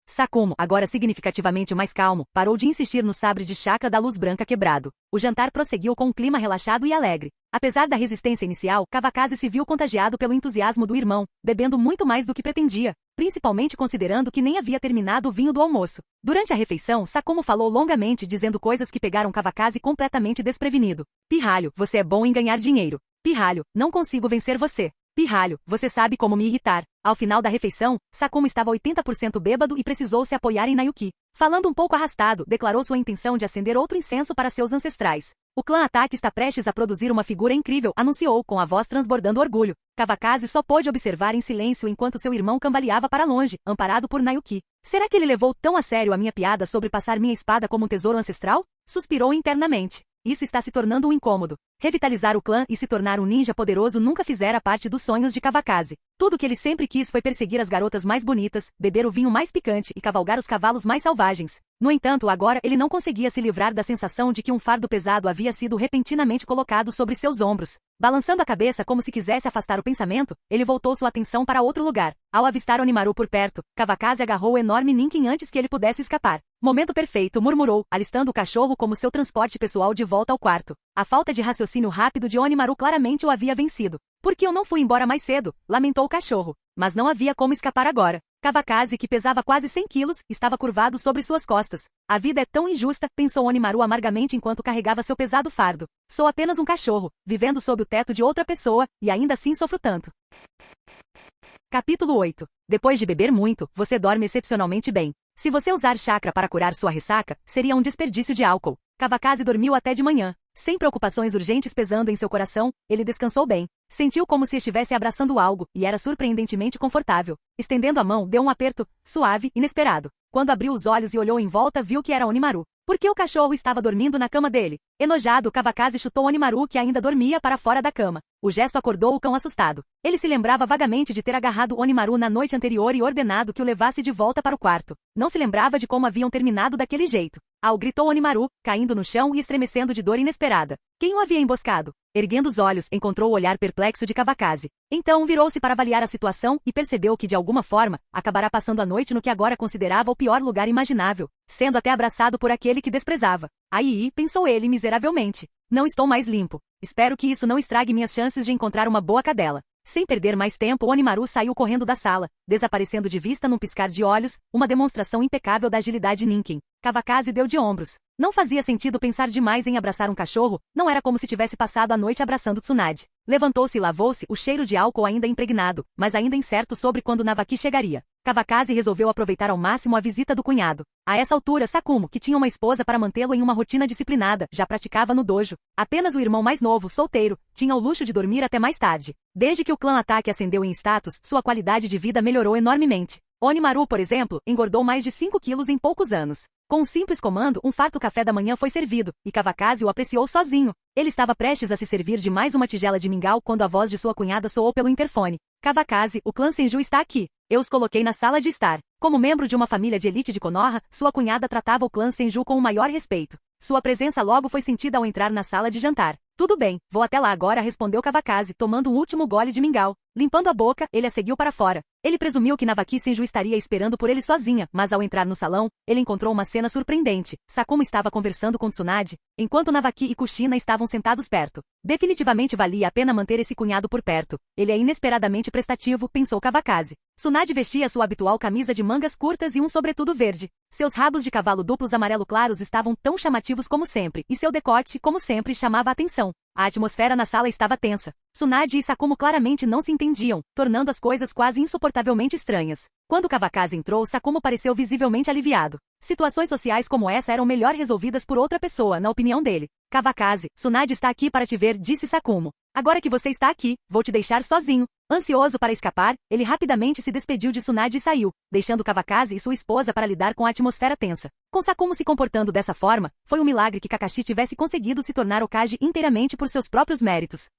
Sakumo, agora significativamente mais calmo, parou de insistir no sabre de chakra da luz branca quebrado. O jantar prosseguiu com um clima relaxado e alegre. Apesar da resistência inicial, Kawakaze se viu contagiado pelo entusiasmo do irmão, bebendo muito mais do que pretendia, principalmente considerando que nem havia terminado o vinho do almoço. Durante a refeição, Sakumo falou longamente, dizendo coisas que pegaram Kawakaze completamente desprevenido. Pirralho, você é bom em ganhar dinheiro. Pirralho, não consigo vencer você. Pirralho, você sabe como me irritar. Ao final da refeição, Sakumo estava 80% bêbado e precisou se apoiar em Nayuki. Falando um pouco arrastado, declarou sua intenção de acender outro incenso para seus ancestrais. O clã Ataque está prestes a produzir uma figura incrível, anunciou, com a voz transbordando orgulho. Kawakaze só pôde observar em silêncio enquanto seu irmão cambaleava para longe, amparado por Nayuki. Será que ele levou tão a sério a minha piada sobre passar minha espada como um tesouro ancestral? Suspirou internamente. Isso está se tornando um incômodo. Revitalizar o clã e se tornar um ninja poderoso nunca fizera parte dos sonhos de Kawakaze. Tudo que ele sempre quis foi perseguir as garotas mais bonitas, beber o vinho mais picante e cavalgar os cavalos mais selvagens. No entanto, agora ele não conseguia se livrar da sensação de que um fardo pesado havia sido repentinamente colocado sobre seus ombros. Balançando a cabeça como se quisesse afastar o pensamento, ele voltou sua atenção para outro lugar. Ao avistar Onimaru por perto, Kawakaze agarrou o enorme Ninken antes que ele pudesse escapar. Momento perfeito, murmurou, alistando o cachorro como seu transporte pessoal de volta ao quarto. A falta de raciocínio rápido de Onimaru claramente o havia vencido. Por que eu não fui embora mais cedo? Lamentou o cachorro. Mas não havia como escapar agora. Kawakaze, que pesava quase 100 quilos, estava curvado sobre suas costas. A vida é tão injusta, pensou Onimaru amargamente enquanto carregava seu pesado fardo. Sou apenas um cachorro, vivendo sob o teto de outra pessoa, e ainda assim sofro tanto. Capítulo 8. Depois de beber muito, você dorme excepcionalmente bem. Se você usar chakra para curar sua ressaca, seria um desperdício de álcool. Kawakaze dormiu até de manhã. Sem preocupações urgentes pesando em seu coração, ele descansou bem. Sentiu como se estivesse abraçando algo, e era surpreendentemente confortável. Estendendo a mão, deu um aperto, suave, inesperado. Quando abriu os olhos e olhou em volta, viu que era Onimaru. Porque o cachorro estava dormindo na cama dele. Enojado, Kawakaze chutou Onimaru, que ainda dormia, para fora da cama. O gesto acordou o cão assustado. Ele se lembrava vagamente de ter agarrado Onimaru na noite anterior e ordenado que o levasse de volta para o quarto. Não se lembrava de como haviam terminado daquele jeito. Au, gritou Onimaru, caindo no chão e estremecendo de dor inesperada. Quem o havia emboscado? Erguendo os olhos, encontrou o olhar perplexo de Kawakaze. Então virou-se para avaliar a situação e percebeu que, de alguma forma, acabará passando a noite no que agora considerava o pior lugar imaginável, sendo até abraçado por aquele que desprezava. Aí, pensou ele miseravelmente. Não estou mais limpo. Espero que isso não estrague minhas chances de encontrar uma boa cadela. Sem perder mais tempo, Onimaru saiu correndo da sala, desaparecendo de vista num piscar de olhos, uma demonstração impecável da agilidade Ninken. Kawakaze deu de ombros. Não fazia sentido pensar demais em abraçar um cachorro, não era como se tivesse passado a noite abraçando Tsunade. Levantou-se e lavou-se, o cheiro de álcool ainda impregnado, mas ainda incerto sobre quando Navaki chegaria. Kawakaze resolveu aproveitar ao máximo a visita do cunhado. A essa altura, Sakumo, que tinha uma esposa para mantê-lo em uma rotina disciplinada, já praticava no dojo. Apenas o irmão mais novo, solteiro, tinha o luxo de dormir até mais tarde. Desde que o clã Ataque ascendeu em status, sua qualidade de vida melhorou enormemente. Onimaru, por exemplo, engordou mais de 5 quilos em poucos anos. Com um simples comando, um farto café da manhã foi servido, e Kawakaze o apreciou sozinho. Ele estava prestes a se servir de mais uma tigela de mingau quando a voz de sua cunhada soou pelo interfone. Kawakaze, o clã Senju está aqui. Eu os coloquei na sala de estar. Como membro de uma família de elite de Konoha, sua cunhada tratava o clã Senju com o maior respeito. Sua presença logo foi sentida ao entrar na sala de jantar. Tudo bem, vou até lá agora, respondeu Kawakaze, tomando um último gole de mingau. Limpando a boca, ele a seguiu para fora. Ele presumiu que Navaki Senju estaria esperando por ele sozinha, mas ao entrar no salão, ele encontrou uma cena surpreendente. Sakumo estava conversando com Tsunade, enquanto Navaki e Kushina estavam sentados perto. Definitivamente valia a pena manter esse cunhado por perto. Ele é inesperadamente prestativo, pensou Kawakaze. Tsunade vestia sua habitual camisa de mangas curtas e um sobretudo verde. Seus rabos de cavalo duplos amarelo claros estavam tão chamativos como sempre, e seu decote, como sempre, chamava a atenção. A atmosfera na sala estava tensa. Tsunade e Sakumo claramente não se entendiam, tornando as coisas quase insuportavelmente estranhas. Quando Kawakaze entrou, Sakumo pareceu visivelmente aliviado. Situações sociais como essa eram melhor resolvidas por outra pessoa, na opinião dele. Kawakaze, Tsunade está aqui para te ver, disse Sakumo. Agora que você está aqui, vou te deixar sozinho. Ansioso para escapar, ele rapidamente se despediu de Tsunade e saiu, deixando Kawakaze e sua esposa para lidar com a atmosfera tensa. Com Sakumo se comportando dessa forma, foi um milagre que Kakashi tivesse conseguido se tornar Hokage inteiramente por seus próprios méritos.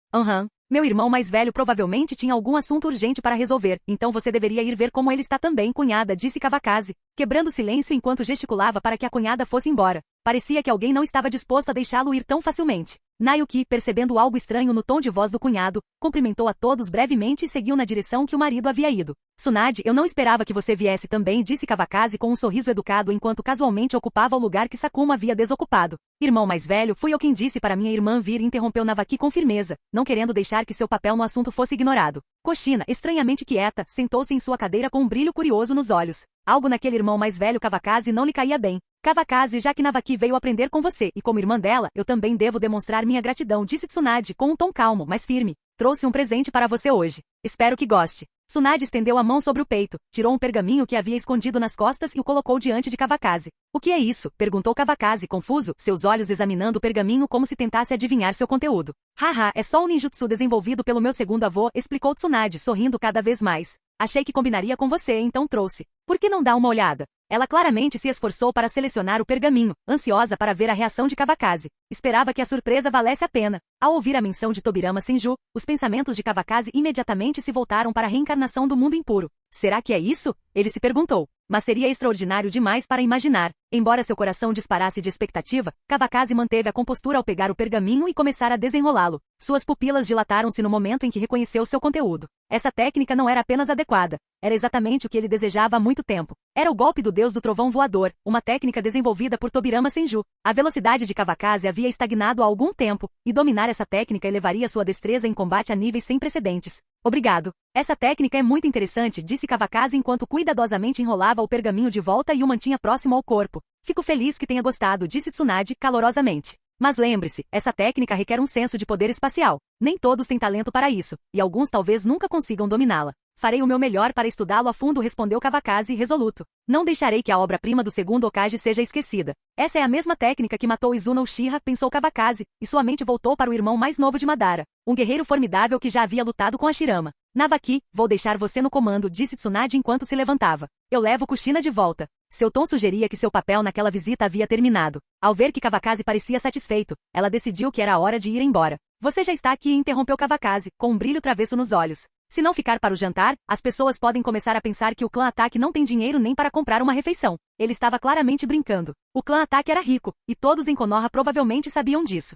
Meu irmão mais velho provavelmente tinha algum assunto urgente para resolver, então você deveria ir ver como ele está também, cunhada, disse Kawakaze, quebrando o silêncio enquanto gesticulava para que a cunhada fosse embora. Parecia que alguém não estava disposto a deixá-lo ir tão facilmente. Nayuki, percebendo algo estranho no tom de voz do cunhado, cumprimentou a todos brevemente e seguiu na direção que o marido havia ido. Tsunade, eu não esperava que você viesse também, disse Kawakaze com um sorriso educado enquanto casualmente ocupava o lugar que Sakumo havia desocupado. Irmão mais velho, fui eu quem disse para minha irmã vir, interrompeu Navaki com firmeza, não querendo deixar que seu papel no assunto fosse ignorado. Kushina, estranhamente quieta, sentou-se em sua cadeira com um brilho curioso nos olhos. Algo naquele irmão mais velho Kawakaze não lhe caía bem. Kawakaze, já que Navaki veio aprender com você, e como irmã dela, eu também devo demonstrar minha gratidão, disse Tsunade com um tom calmo, mas firme. Trouxe um presente para você hoje. Espero que goste. Tsunade estendeu a mão sobre o peito, tirou um pergaminho que havia escondido nas costas e o colocou diante de Kawakaze. O que é isso? Perguntou Kawakaze, confuso, seus olhos examinando o pergaminho como se tentasse adivinhar seu conteúdo. Haha, é só um ninjutsu desenvolvido pelo meu segundo avô, explicou Tsunade, sorrindo cada vez mais. Achei que combinaria com você, então trouxe. Por que não dá uma olhada? Ela claramente se esforçou para selecionar o pergaminho, ansiosa para ver a reação de Kawakaze. Esperava que a surpresa valesse a pena. Ao ouvir a menção de Tobirama Senju, os pensamentos de Kawakaze imediatamente se voltaram para a reencarnação do mundo impuro. Será que é isso? Ele se perguntou. Mas seria extraordinário demais para imaginar. Embora seu coração disparasse de expectativa, Kawakaze manteve a compostura ao pegar o pergaminho e começar a desenrolá-lo. Suas pupilas dilataram-se no momento em que reconheceu seu conteúdo. Essa técnica não era apenas adequada, era exatamente o que ele desejava há muito tempo. Era o golpe do deus do trovão voador, uma técnica desenvolvida por Tobirama Senju. A velocidade de Kawakaze havia estagnado há algum tempo, e dominar essa técnica elevaria sua destreza em combate a níveis sem precedentes. Obrigado. Essa técnica é muito interessante, disse Kawakaze enquanto cuidadosamente enrolava o pergaminho de volta e o mantinha próximo ao corpo. Fico feliz que tenha gostado, disse Tsunade, calorosamente. Mas lembre-se, essa técnica requer um senso de poder espacial. Nem todos têm talento para isso, e alguns talvez nunca consigam dominá-la. Farei o meu melhor para estudá-lo a fundo, respondeu Kawakaze, resoluto. Não deixarei que a obra-prima do segundo Hokage seja esquecida. Essa é a mesma técnica que matou Izuna Uchiha, pensou Kawakaze, e sua mente voltou para o irmão mais novo de Madara, um guerreiro formidável que já havia lutado com Hashirama. Navaki, vou deixar você no comando, disse Tsunade enquanto se levantava. Eu levo Kushina de volta. Seu tom sugeria que seu papel naquela visita havia terminado. Ao ver que Kawakaze parecia satisfeito, ela decidiu que era hora de ir embora. Você já está aqui, interrompeu Kawakaze, com um brilho travesso nos olhos. Se não ficar para o jantar, as pessoas podem começar a pensar que o clã Ataque não tem dinheiro nem para comprar uma refeição. Ele estava claramente brincando. O clã Ataque era rico, e todos em Konoha provavelmente sabiam disso.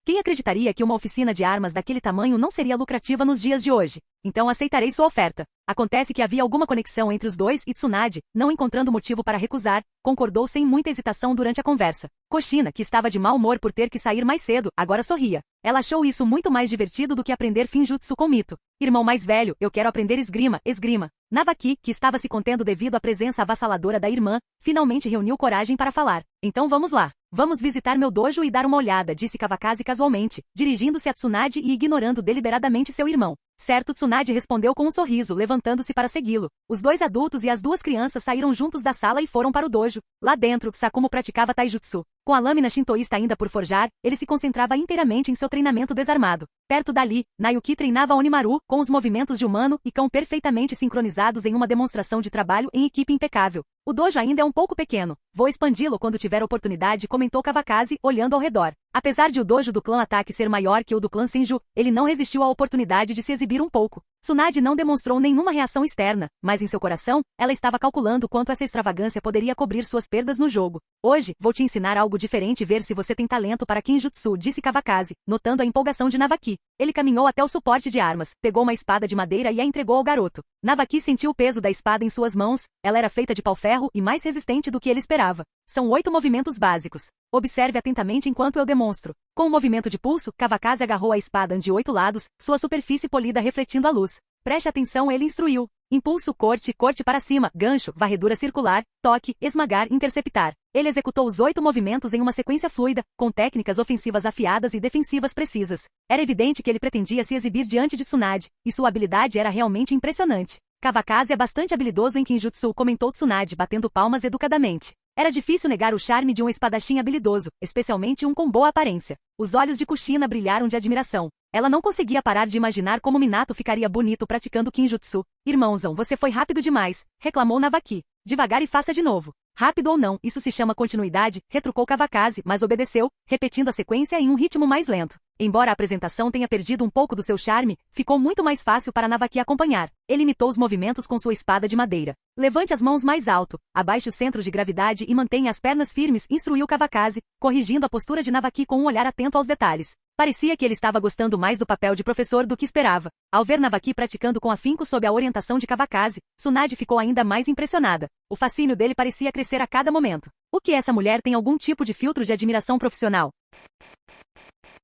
Quem acreditaria que uma oficina de armas daquele tamanho não seria lucrativa nos dias de hoje? Então aceitarei sua oferta. Acontece que havia alguma conexão entre os dois e Tsunade, não encontrando motivo para recusar, concordou sem muita hesitação durante a conversa. Kushina, que estava de mau humor por ter que sair mais cedo, agora sorria. Ela achou isso muito mais divertido do que aprender Finjutsu com Mito. Irmão mais velho, eu quero aprender esgrima. Navaki, que estava se contendo devido à presença avassaladora da irmã, finalmente reuniu coragem para falar. Então vamos lá. Vamos visitar meu dojo e dar uma olhada, disse Kawakaze casualmente, dirigindo-se a Tsunade e ignorando deliberadamente seu irmão. Certo, Tsunade respondeu com um sorriso, levantando-se para segui-lo. Os dois adultos e as duas crianças saíram juntos da sala e foram para o dojo. Lá dentro, Sakumo praticava taijutsu. Com a lâmina shintoísta ainda por forjar, ele se concentrava inteiramente em seu treinamento desarmado. Perto dali, Nayuki treinava Onimaru, com os movimentos de humano e cão perfeitamente sincronizados em uma demonstração de trabalho em equipe impecável. O dojo ainda é um pouco pequeno. Vou expandi-lo quando tiver oportunidade, comentou Kawakaze, olhando ao redor. Apesar de o dojo do clã Ataque ser maior que o do clã Senju, ele não resistiu à oportunidade de se exibir um pouco. Tsunade não demonstrou nenhuma reação externa, mas em seu coração, ela estava calculando quanto essa extravagância poderia cobrir suas perdas no jogo. Hoje, vou te ensinar algo diferente e ver se você tem talento para Kinjutsu, disse Kawakaze, notando a empolgação de Navaki. Ele caminhou até o suporte de armas, pegou uma espada de madeira e a entregou ao garoto. Navaki sentiu o peso da espada em suas mãos, ela era feita de pau-ferro e mais resistente do que ele esperava. São 8 movimentos básicos. Observe atentamente enquanto eu demonstro. Com um movimento de pulso, Kawakaze agarrou a espada de 8 lados, sua superfície polida refletindo a luz. Preste atenção, ele instruiu. Impulso, corte para cima, gancho, varredura circular, toque, esmagar, interceptar. Ele executou os 8 movimentos em uma sequência fluida, com técnicas ofensivas afiadas e defensivas precisas. Era evidente que ele pretendia se exibir diante de Tsunade, e sua habilidade era realmente impressionante. Kawakaze é bastante habilidoso em Kinjutsu, comentou Tsunade, batendo palmas educadamente. Era difícil negar o charme de um espadachim habilidoso, especialmente um com boa aparência. Os olhos de Kushina brilharam de admiração. Ela não conseguia parar de imaginar como Minato ficaria bonito praticando Kinjutsu. Irmãozão, você foi rápido demais, reclamou Navaki. Devagar e faça de novo. Rápido ou não, isso se chama continuidade, retrucou Kawakaze, mas obedeceu, repetindo a sequência em um ritmo mais lento. Embora a apresentação tenha perdido um pouco do seu charme, ficou muito mais fácil para Navaki acompanhar. Ele imitou os movimentos com sua espada de madeira. Levante as mãos mais alto, abaixe o centro de gravidade e mantenha as pernas firmes, instruiu Kawakaze, corrigindo a postura de Navaki com um olhar atento aos detalhes. Parecia que ele estava gostando mais do papel de professor do que esperava. Ao ver Navaki praticando com afinco sob a orientação de Kawakaze, Tsunade ficou ainda mais impressionada. O fascínio dele parecia crescer a cada momento. O que essa mulher tem algum tipo de filtro de admiração profissional?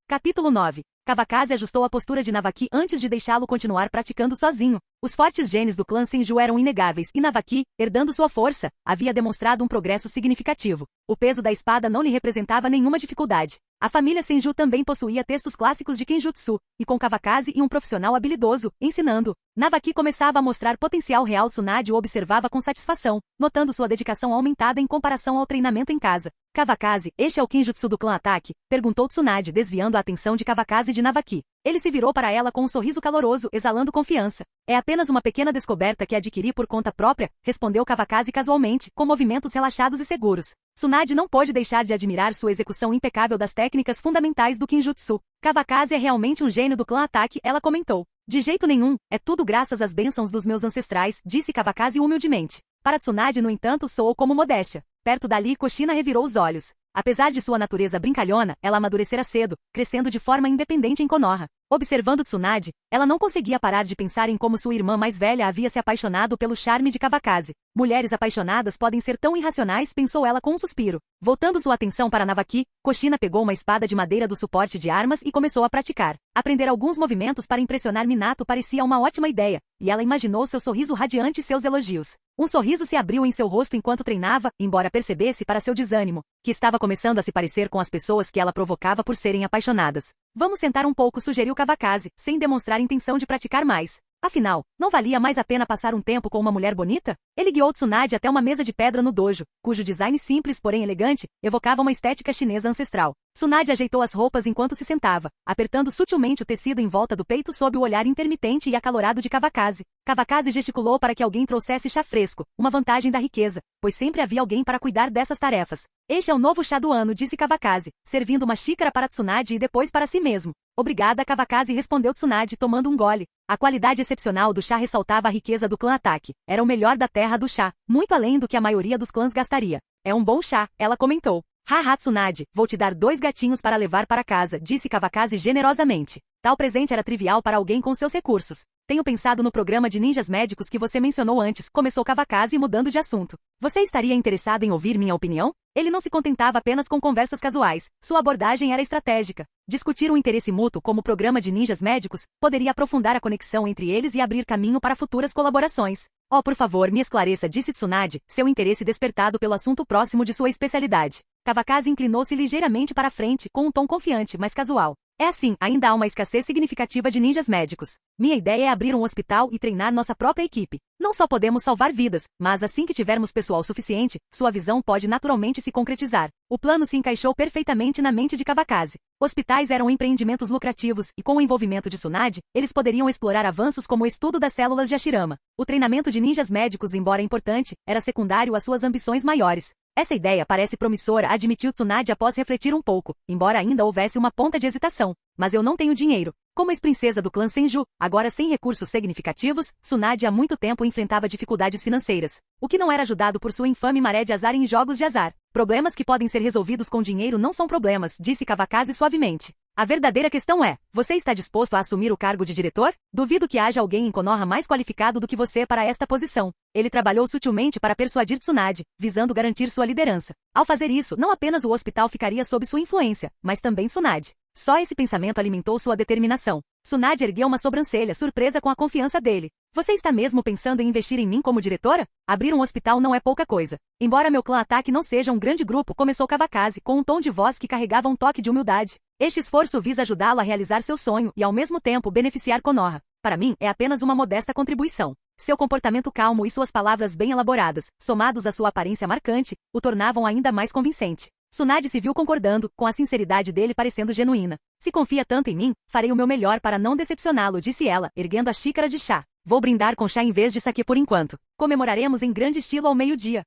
Capítulo 9. Kawakaze ajustou a postura de Navaki antes de deixá-lo continuar praticando sozinho. Os fortes genes do clã Senju eram inegáveis e Navaki, herdando sua força, havia demonstrado um progresso significativo. O peso da espada não lhe representava nenhuma dificuldade. A família Senju também possuía textos clássicos de Kinjutsu, e com Kawakaze e um profissional habilidoso, ensinando. Navaki começava a mostrar potencial real. Tsunade o observava com satisfação, notando sua dedicação aumentada em comparação ao treinamento em casa. Kawakaze, este é o Kinjutsu do clã Ataque? Perguntou Tsunade, desviando a atenção de Kawakaze e de Navaki. Ele se virou para ela com um sorriso caloroso, exalando confiança. É apenas uma pequena descoberta que adquiri por conta própria, respondeu Kawakaze casualmente, com movimentos relaxados e seguros. Tsunade não pôde deixar de admirar sua execução impecável das técnicas fundamentais do Kinjutsu. Kawakaze é realmente um gênio do clã Ataque, ela comentou. De jeito nenhum, é tudo graças às bênçãos dos meus ancestrais, disse Kawakaze humildemente. Para Tsunade, no entanto, soou como modéstia. Perto dali, Kushina revirou os olhos. Apesar de sua natureza brincalhona, ela amadurecera cedo, crescendo de forma independente em Konoha. Observando Tsunade, ela não conseguia parar de pensar em como sua irmã mais velha havia se apaixonado pelo charme de Kawakaze. Mulheres apaixonadas podem ser tão irracionais, pensou ela com um suspiro. Voltando sua atenção para Navaki, Kushina pegou uma espada de madeira do suporte de armas e começou a praticar. Aprender alguns movimentos para impressionar Minato parecia uma ótima ideia, e ela imaginou seu sorriso radiante e seus elogios. Um sorriso se abriu em seu rosto enquanto treinava, embora percebesse para seu desânimo, que estava começando a se parecer com as pessoas que ela provocava por serem apaixonadas. Vamos sentar um pouco, sugeriu Kawakaze, sem demonstrar intenção de praticar mais. Afinal, não valia mais a pena passar um tempo com uma mulher bonita? Ele guiou Tsunade até uma mesa de pedra no dojo, cujo design simples, porém elegante, evocava uma estética chinesa ancestral. Tsunade ajeitou as roupas enquanto se sentava, apertando sutilmente o tecido em volta do peito sob o olhar intermitente e acalorado de Kawakaze. Kawakaze gesticulou para que alguém trouxesse chá fresco, uma vantagem da riqueza, pois sempre havia alguém para cuidar dessas tarefas. Este é o novo chá do ano, disse Kawakaze, servindo uma xícara para Tsunade e depois para si mesmo. Obrigada, Kawakaze, respondeu Tsunade tomando um gole. A qualidade excepcional do chá ressaltava a riqueza do clã Ataque. Era o melhor da terra do chá, muito além do que a maioria dos clãs gastaria. É um bom chá, ela comentou. Haha, Tsunade, vou te dar 2 gatinhos para levar para casa, disse Kawakaze generosamente. Tal presente era trivial para alguém com seus recursos. Tenho pensado no programa de ninjas médicos que você mencionou antes, começou Kawakaze mudando de assunto. Você estaria interessado em ouvir minha opinião? Ele não se contentava apenas com conversas casuais, sua abordagem era estratégica. Discutir um interesse mútuo como o programa de ninjas médicos poderia aprofundar a conexão entre eles e abrir caminho para futuras colaborações. Oh, por favor, me esclareça, disse Tsunade, seu interesse despertado pelo assunto próximo de sua especialidade. Kawakaze inclinou-se ligeiramente para a frente, com um tom confiante, mas casual. É assim, ainda há uma escassez significativa de ninjas médicos. Minha ideia é abrir um hospital e treinar nossa própria equipe. Não só podemos salvar vidas, mas assim que tivermos pessoal suficiente, sua visão pode naturalmente se concretizar. O plano se encaixou perfeitamente na mente de Kawakaze. Hospitais eram empreendimentos lucrativos e com o envolvimento de Tsunade, eles poderiam explorar avanços como o estudo das células de Hashirama. O treinamento de ninjas médicos, embora importante, era secundário às suas ambições maiores. Essa ideia parece promissora, admitiu Tsunade após refletir um pouco, embora ainda houvesse uma ponta de hesitação. Mas eu não tenho dinheiro. Como ex-princesa do clã Senju, agora sem recursos significativos, Tsunade há muito tempo enfrentava dificuldades financeiras, o que não era ajudado por sua infame maré de azar em jogos de azar. Problemas que podem ser resolvidos com dinheiro não são problemas, disse Kawakaze suavemente. A verdadeira questão é, você está disposto a assumir o cargo de diretor? Duvido que haja alguém em Konoha mais qualificado do que você para esta posição. Ele trabalhou sutilmente para persuadir Tsunade, visando garantir sua liderança. Ao fazer isso, não apenas o hospital ficaria sob sua influência, mas também Tsunade. Só esse pensamento alimentou sua determinação. Tsunade ergueu uma sobrancelha, surpresa com a confiança dele. Você está mesmo pensando em investir em mim como diretora? Abrir um hospital não é pouca coisa. Embora meu clã Ataque não seja um grande grupo, começou Kawakaze com um tom de voz que carregava um toque de humildade. Este esforço visa ajudá-lo a realizar seu sonho e ao mesmo tempo beneficiar Konoha. Para mim, é apenas uma modesta contribuição. Seu comportamento calmo e suas palavras bem elaboradas, somados à sua aparência marcante, o tornavam ainda mais convincente. Tsunade se viu concordando, com a sinceridade dele parecendo genuína. Se confia tanto em mim, farei o meu melhor para não decepcioná-lo, disse ela, erguendo a xícara de chá. Vou brindar com chá em vez de saquê por enquanto. Comemoraremos em grande estilo ao meio-dia.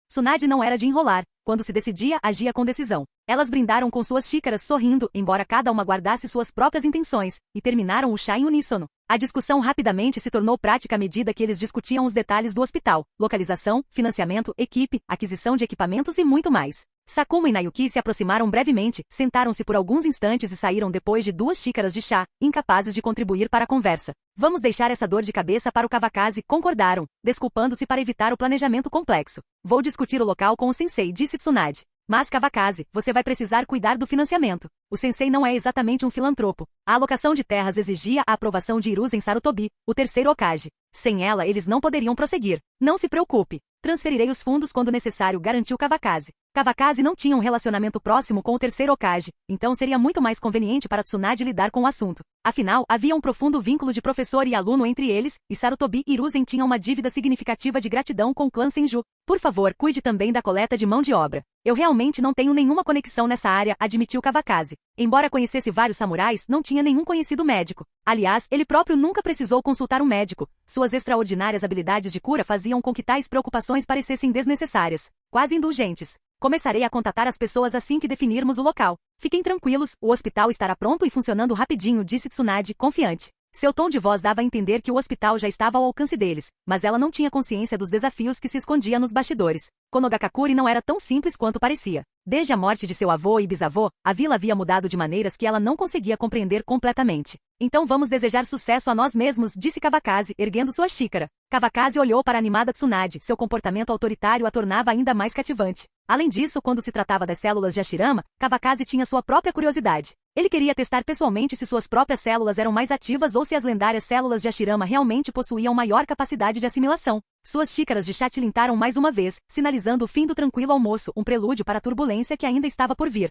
Tsunade não era de enrolar. Quando se decidia, agia com decisão. Elas brindaram com suas xícaras sorrindo, embora cada uma guardasse suas próprias intenções, e terminaram o chá em uníssono. A discussão rapidamente se tornou prática à medida que eles discutiam os detalhes do hospital, localização, financiamento, equipe, aquisição de equipamentos e muito mais. Sakuma e Nayuki se aproximaram brevemente, sentaram-se por alguns instantes e saíram depois de 2 xícaras de chá, incapazes de contribuir para a conversa. Vamos deixar essa dor de cabeça para o Kawakaze, concordaram, desculpando-se para evitar o planejamento complexo. Vou discutir o local com o sensei, disse Tsunade. Mas Kawakaze, você vai precisar cuidar do financiamento. O sensei não é exatamente um filantropo. A alocação de terras exigia a aprovação de Hiruzen Sarutobi, o terceiro Hokage. Sem ela, eles não poderiam prosseguir. Não se preocupe. Transferirei os fundos quando necessário, garantiu Kawakaze. Kawakaze não tinha um relacionamento próximo com o terceiro Hokage, então seria muito mais conveniente para Tsunade lidar com o assunto. Afinal, havia um profundo vínculo de professor e aluno entre eles, e Sarutobi e Hiruzen tinham uma dívida significativa de gratidão com o clã Senju. Por favor, cuide também da coleta de mão de obra. Eu realmente não tenho nenhuma conexão nessa área, admitiu Kawakaze. Embora conhecesse vários samurais, não tinha nenhum conhecido médico. Aliás, ele próprio nunca precisou consultar um médico. Suas extraordinárias habilidades de cura faziam com que tais preocupações parecessem desnecessárias, quase indulgentes. Começarei a contatar as pessoas assim que definirmos o local. Fiquem tranquilos, o hospital estará pronto e funcionando rapidinho, disse Tsunade, confiante. Seu tom de voz dava a entender que o hospital já estava ao alcance deles, mas ela não tinha consciência dos desafios que se escondia nos bastidores. Konogakakure não era tão simples quanto parecia. Desde a morte de seu avô e bisavô, a vila havia mudado de maneiras que ela não conseguia compreender completamente. Então vamos desejar sucesso a nós mesmos, disse Kawakaze, erguendo sua xícara. Kawakaze olhou para a animada Tsunade, seu comportamento autoritário a tornava ainda mais cativante. Além disso, quando se tratava das células de Hashirama, Kawakaze tinha sua própria curiosidade. Ele queria testar pessoalmente se suas próprias células eram mais ativas ou se as lendárias células de Hashirama realmente possuíam maior capacidade de assimilação. Suas xícaras de chá tilintaram mais uma vez, sinalizando o fim do tranquilo almoço, um prelúdio para a turbulência que ainda estava por vir.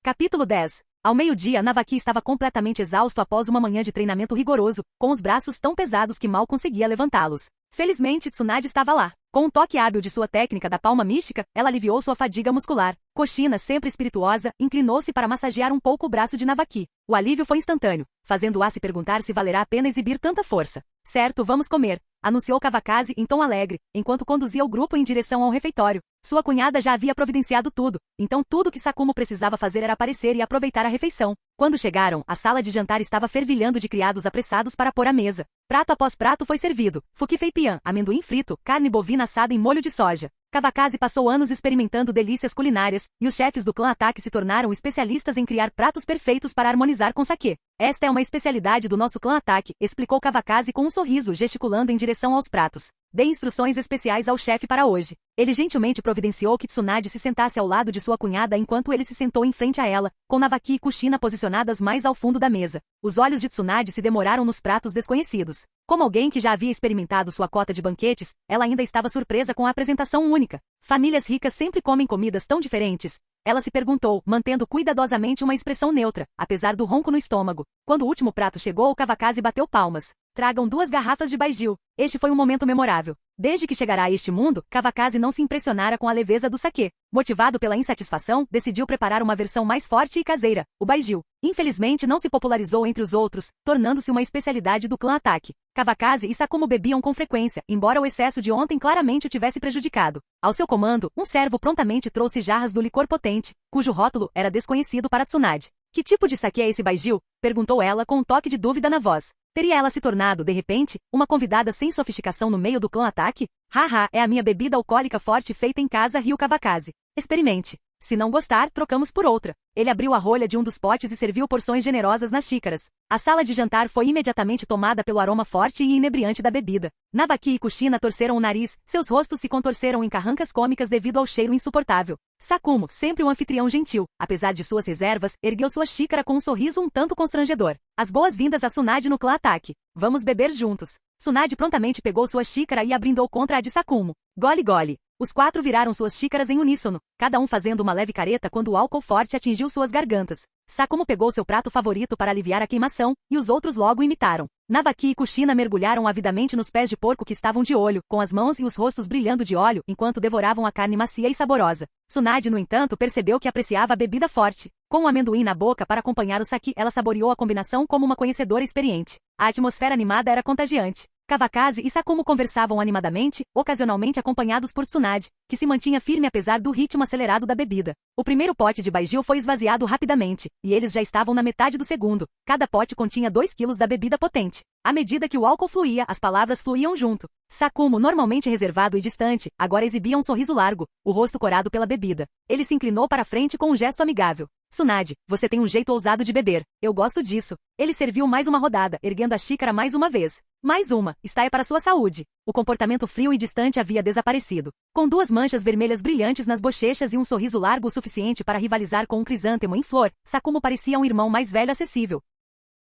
Capítulo 10. Ao meio-dia, Navaki estava completamente exausto após uma manhã de treinamento rigoroso, com os braços tão pesados que mal conseguia levantá-los. Felizmente, Tsunade estava lá. Com um toque hábil de sua técnica da palma mística, ela aliviou sua fadiga muscular. Kushina, sempre espirituosa, inclinou-se para massagear um pouco o braço de Navaki. O alívio foi instantâneo, fazendo-a se perguntar se valerá a pena exibir tanta força. Certo, vamos comer, anunciou Kawakaze em tom alegre, enquanto conduzia o grupo em direção ao refeitório. Sua cunhada já havia providenciado tudo, então tudo que Sakumo precisava fazer era aparecer e aproveitar a refeição. Quando chegaram, a sala de jantar estava fervilhando de criados apressados para pôr à mesa. Prato após prato foi servido: fukifeipian, amendoim frito, carne bovina assada em molho de soja. Kawakaze passou anos experimentando delícias culinárias, e os chefes do clã Attack se tornaram especialistas em criar pratos perfeitos para harmonizar com saquê. Esta é uma especialidade do nosso clã Attack, explicou Kawakaze com um sorriso, gesticulando em direção aos pratos. Dê instruções especiais ao chefe para hoje. Ele gentilmente providenciou que Tsunade se sentasse ao lado de sua cunhada enquanto ele se sentou em frente a ela, com Navaki e Kushina posicionadas mais ao fundo da mesa. Os olhos de Tsunade se demoraram nos pratos desconhecidos. Como alguém que já havia experimentado sua cota de banquetes, ela ainda estava surpresa com a apresentação única. Famílias ricas sempre comem comidas tão diferentes. Ela se perguntou, mantendo cuidadosamente uma expressão neutra, apesar do ronco no estômago. Quando o último prato chegou, Kawakaze bateu palmas. Tragam 2 garrafas de Baijiu. Este foi um momento memorável. Desde que chegará a este mundo, Kawakaze não se impressionara com a leveza do saquê. Motivado pela insatisfação, decidiu preparar uma versão mais forte e caseira, o Baijiu. Infelizmente não se popularizou entre os outros, tornando-se uma especialidade do clã Attack. Kawakaze e Sakumo bebiam com frequência, embora o excesso de ontem claramente o tivesse prejudicado. Ao seu comando, um servo prontamente trouxe jarras do licor potente, cujo rótulo era desconhecido para Tsunade. Que tipo de saquê é esse Baijiu? Perguntou ela com um toque de dúvida na voz. Teria ela se tornado, de repente, uma convidada sem sofisticação no meio do clã Attack? Haha, é a minha bebida alcoólica forte feita em casa, riu Kawakaze. Experimente. Se não gostar, trocamos por outra. Ele abriu a rolha de um dos potes e serviu porções generosas nas xícaras. A sala de jantar foi imediatamente tomada pelo aroma forte e inebriante da bebida. Navaki e Kushina torceram o nariz, seus rostos se contorceram em carrancas cômicas devido ao cheiro insuportável. Sakumo, sempre um anfitrião gentil, apesar de suas reservas, ergueu sua xícara com um sorriso um tanto constrangedor. As boas-vindas a Tsunade no clã Attack. Vamos beber juntos. Tsunade prontamente pegou sua xícara e a brindou contra a de Sakumo. Gole gole. Os 4 viraram suas xícaras em uníssono, cada um fazendo uma leve careta quando o álcool forte atingiu suas gargantas. Sakumo pegou seu prato favorito para aliviar a queimação, e os outros logo imitaram. Navaki e Kushina mergulharam avidamente nos pés de porco que estavam de olho, com as mãos e os rostos brilhando de óleo enquanto devoravam a carne macia e saborosa. Tsunade, no entanto, percebeu que apreciava a bebida forte. Com o amendoim na boca para acompanhar o sake, ela saboreou a combinação como uma conhecedora experiente. A atmosfera animada era contagiante. Kawakaze e Sakumo conversavam animadamente, ocasionalmente acompanhados por Tsunade, que se mantinha firme apesar do ritmo acelerado da bebida. O primeiro pote de Baijiu foi esvaziado rapidamente, e eles já estavam na metade do segundo. Cada pote continha 2 quilos da bebida potente. À medida que o álcool fluía, as palavras fluíam junto. Sakumo, normalmente reservado e distante, agora exibia um sorriso largo, o rosto corado pela bebida. Ele se inclinou para frente com um gesto amigável. Tsunade, você tem um jeito ousado de beber. Eu gosto disso. Ele serviu mais uma rodada, erguendo a xícara mais uma vez. Mais uma, está é para sua saúde. O comportamento frio e distante havia desaparecido. Com 2 manchas vermelhas brilhantes nas bochechas e um sorriso largo o suficiente para rivalizar com um crisântemo em flor, Sakumo parecia um irmão mais velho acessível.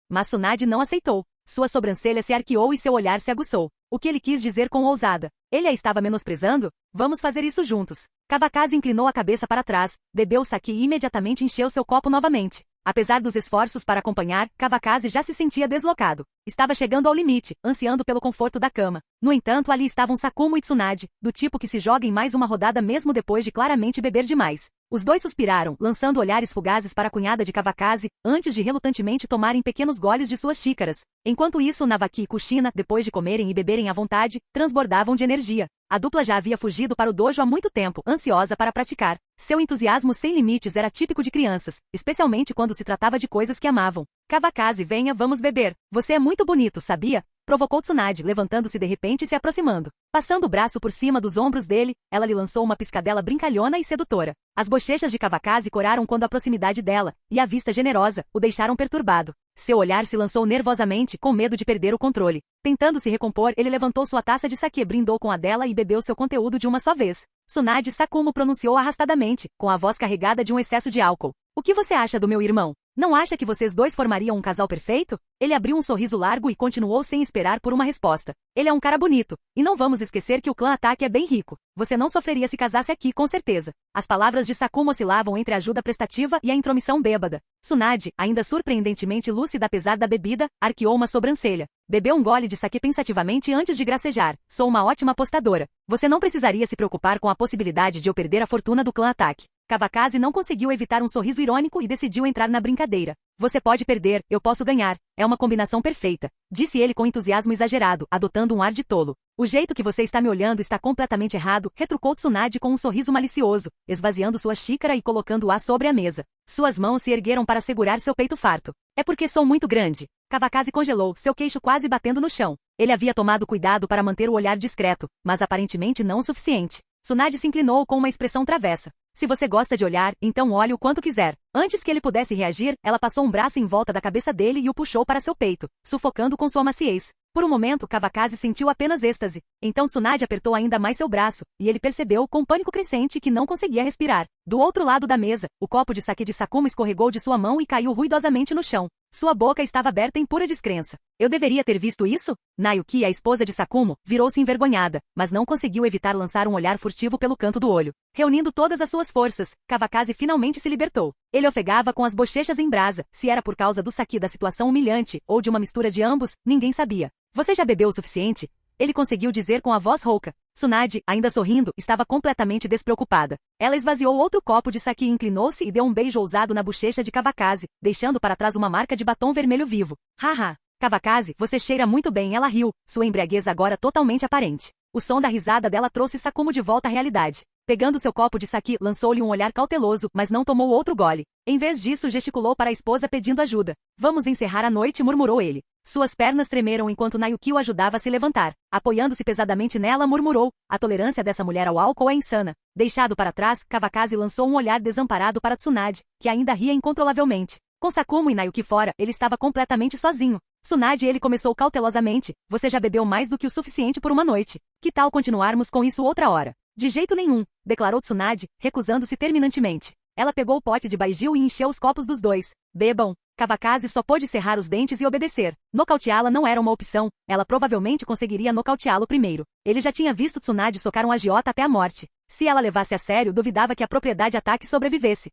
Mas Tsunade não aceitou. Sua sobrancelha se arqueou e seu olhar se aguçou. O que ele quis dizer com ousada? Ele a estava menosprezando? Vamos fazer isso juntos. Kawakaze inclinou a cabeça para trás, bebeu o sake e imediatamente encheu seu copo novamente. Apesar dos esforços para acompanhar, Kawakaze já se sentia deslocado. Estava chegando ao limite, ansiando pelo conforto da cama. No entanto, ali estavam Sakumo e Tsunade, do tipo que se joga em mais uma rodada mesmo depois de claramente beber demais. Os dois suspiraram, lançando olhares fugazes para a cunhada de Kawakaze, antes de relutantemente tomarem pequenos goles de suas xícaras. Enquanto isso, Navaki e Kushina, depois de comerem e beberem à vontade, transbordavam de energia. A dupla já havia fugido para o dojo há muito tempo, ansiosa para praticar. Seu entusiasmo sem limites era típico de crianças, especialmente quando se tratava de coisas que amavam. Kawakaze, venha, vamos beber. Você é muito bonito, sabia? Provocou Tsunade, levantando-se de repente e se aproximando. Passando o braço por cima dos ombros dele, ela lhe lançou uma piscadela brincalhona e sedutora. As bochechas de Kawakaze coraram quando a proximidade dela, e a vista generosa, o deixaram perturbado. Seu olhar se lançou nervosamente, com medo de perder o controle. Tentando se recompor, ele levantou sua taça de sake, brindou com a dela e bebeu seu conteúdo de uma só vez. Tsunade Sakumo pronunciou arrastadamente, com a voz carregada de um excesso de álcool. O que você acha do meu irmão? Não acha que vocês dois formariam um casal perfeito? Ele abriu um sorriso largo e continuou sem esperar por uma resposta. Ele é um cara bonito. E não vamos esquecer que o clã Ataque é bem rico. Você não sofreria se casasse aqui, com certeza. As palavras de Sakumo oscilavam entre a ajuda prestativa e a intromissão bêbada. Tsunade, ainda surpreendentemente lúcida apesar da bebida, arqueou uma sobrancelha. Bebeu um gole de saquê pensativamente antes de gracejar. Sou uma ótima apostadora. Você não precisaria se preocupar com a possibilidade de eu perder a fortuna do clã Ataque. Kawakaze não conseguiu evitar um sorriso irônico e decidiu entrar na brincadeira. Você pode perder, eu posso ganhar. É uma combinação perfeita, disse ele com entusiasmo exagerado, adotando um ar de tolo. O jeito que você está me olhando está completamente errado, retrucou Tsunade com um sorriso malicioso, esvaziando sua xícara e colocando-a sobre a mesa. Suas mãos se ergueram para segurar seu peito farto. É porque sou muito grande. Kawakaze congelou, seu queixo quase batendo no chão. Ele havia tomado cuidado para manter o olhar discreto, mas aparentemente não o suficiente. Tsunade se inclinou com uma expressão travessa. Se você gosta de olhar, então olhe o quanto quiser. Antes que ele pudesse reagir, ela passou um braço em volta da cabeça dele e o puxou para seu peito, sufocando com sua maciez. Por um momento, Kawakaze sentiu apenas êxtase. Então Tsunade apertou ainda mais seu braço, e ele percebeu, com pânico crescente, que não conseguia respirar. Do outro lado da mesa, o copo de saquê de Sakumo escorregou de sua mão e caiu ruidosamente no chão. Sua boca estava aberta em pura descrença. Eu deveria ter visto isso? Nayuki, a esposa de Sakumo, virou-se envergonhada, mas não conseguiu evitar lançar um olhar furtivo pelo canto do olho. Reunindo todas as suas forças, Kawakaze finalmente se libertou. Ele ofegava com as bochechas em brasa. Se era por causa do saque da situação humilhante, ou de uma mistura de ambos, ninguém sabia. Você já bebeu o suficiente? Ele conseguiu dizer com a voz rouca. Tsunade, ainda sorrindo, estava completamente despreocupada. Ela esvaziou outro copo de saquê e inclinou-se e deu um beijo ousado na bochecha de Kawakaze, deixando para trás uma marca de batom vermelho vivo. Haha. Kawakaze, você cheira muito bem, ela riu, sua embriaguez agora totalmente aparente. O som da risada dela trouxe Sakumo de volta à realidade. Pegando seu copo de saquê, lançou-lhe um olhar cauteloso, mas não tomou outro gole. Em vez disso, gesticulou para a esposa pedindo ajuda. Vamos encerrar a noite, murmurou ele. Suas pernas tremeram enquanto Nayuki o ajudava a se levantar. Apoiando-se pesadamente nela, murmurou. A tolerância dessa mulher ao álcool é insana. Deixado para trás, Kawakaze lançou um olhar desamparado para Tsunade, que ainda ria incontrolavelmente. Com Sakumo e Nayuki fora, ele estava completamente sozinho. Tsunade, ele começou cautelosamente. Você já bebeu mais do que o suficiente por uma noite. Que tal continuarmos com isso outra hora? De jeito nenhum, declarou Tsunade, recusando-se terminantemente. Ela pegou o pote de Baijiu e encheu os copos dos dois. Bebam. Kawakaze só pôde cerrar os dentes e obedecer. Nocauteá-la não era uma opção, ela provavelmente conseguiria nocauteá-lo primeiro. Ele já tinha visto Tsunade socar um agiota até a morte. Se ela levasse a sério, duvidava que a propriedade Ataque sobrevivesse.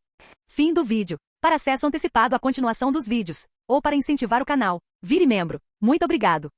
Fim do vídeo. Para acesso antecipado à continuação dos vídeos, ou para incentivar o canal, vire membro. Muito obrigado.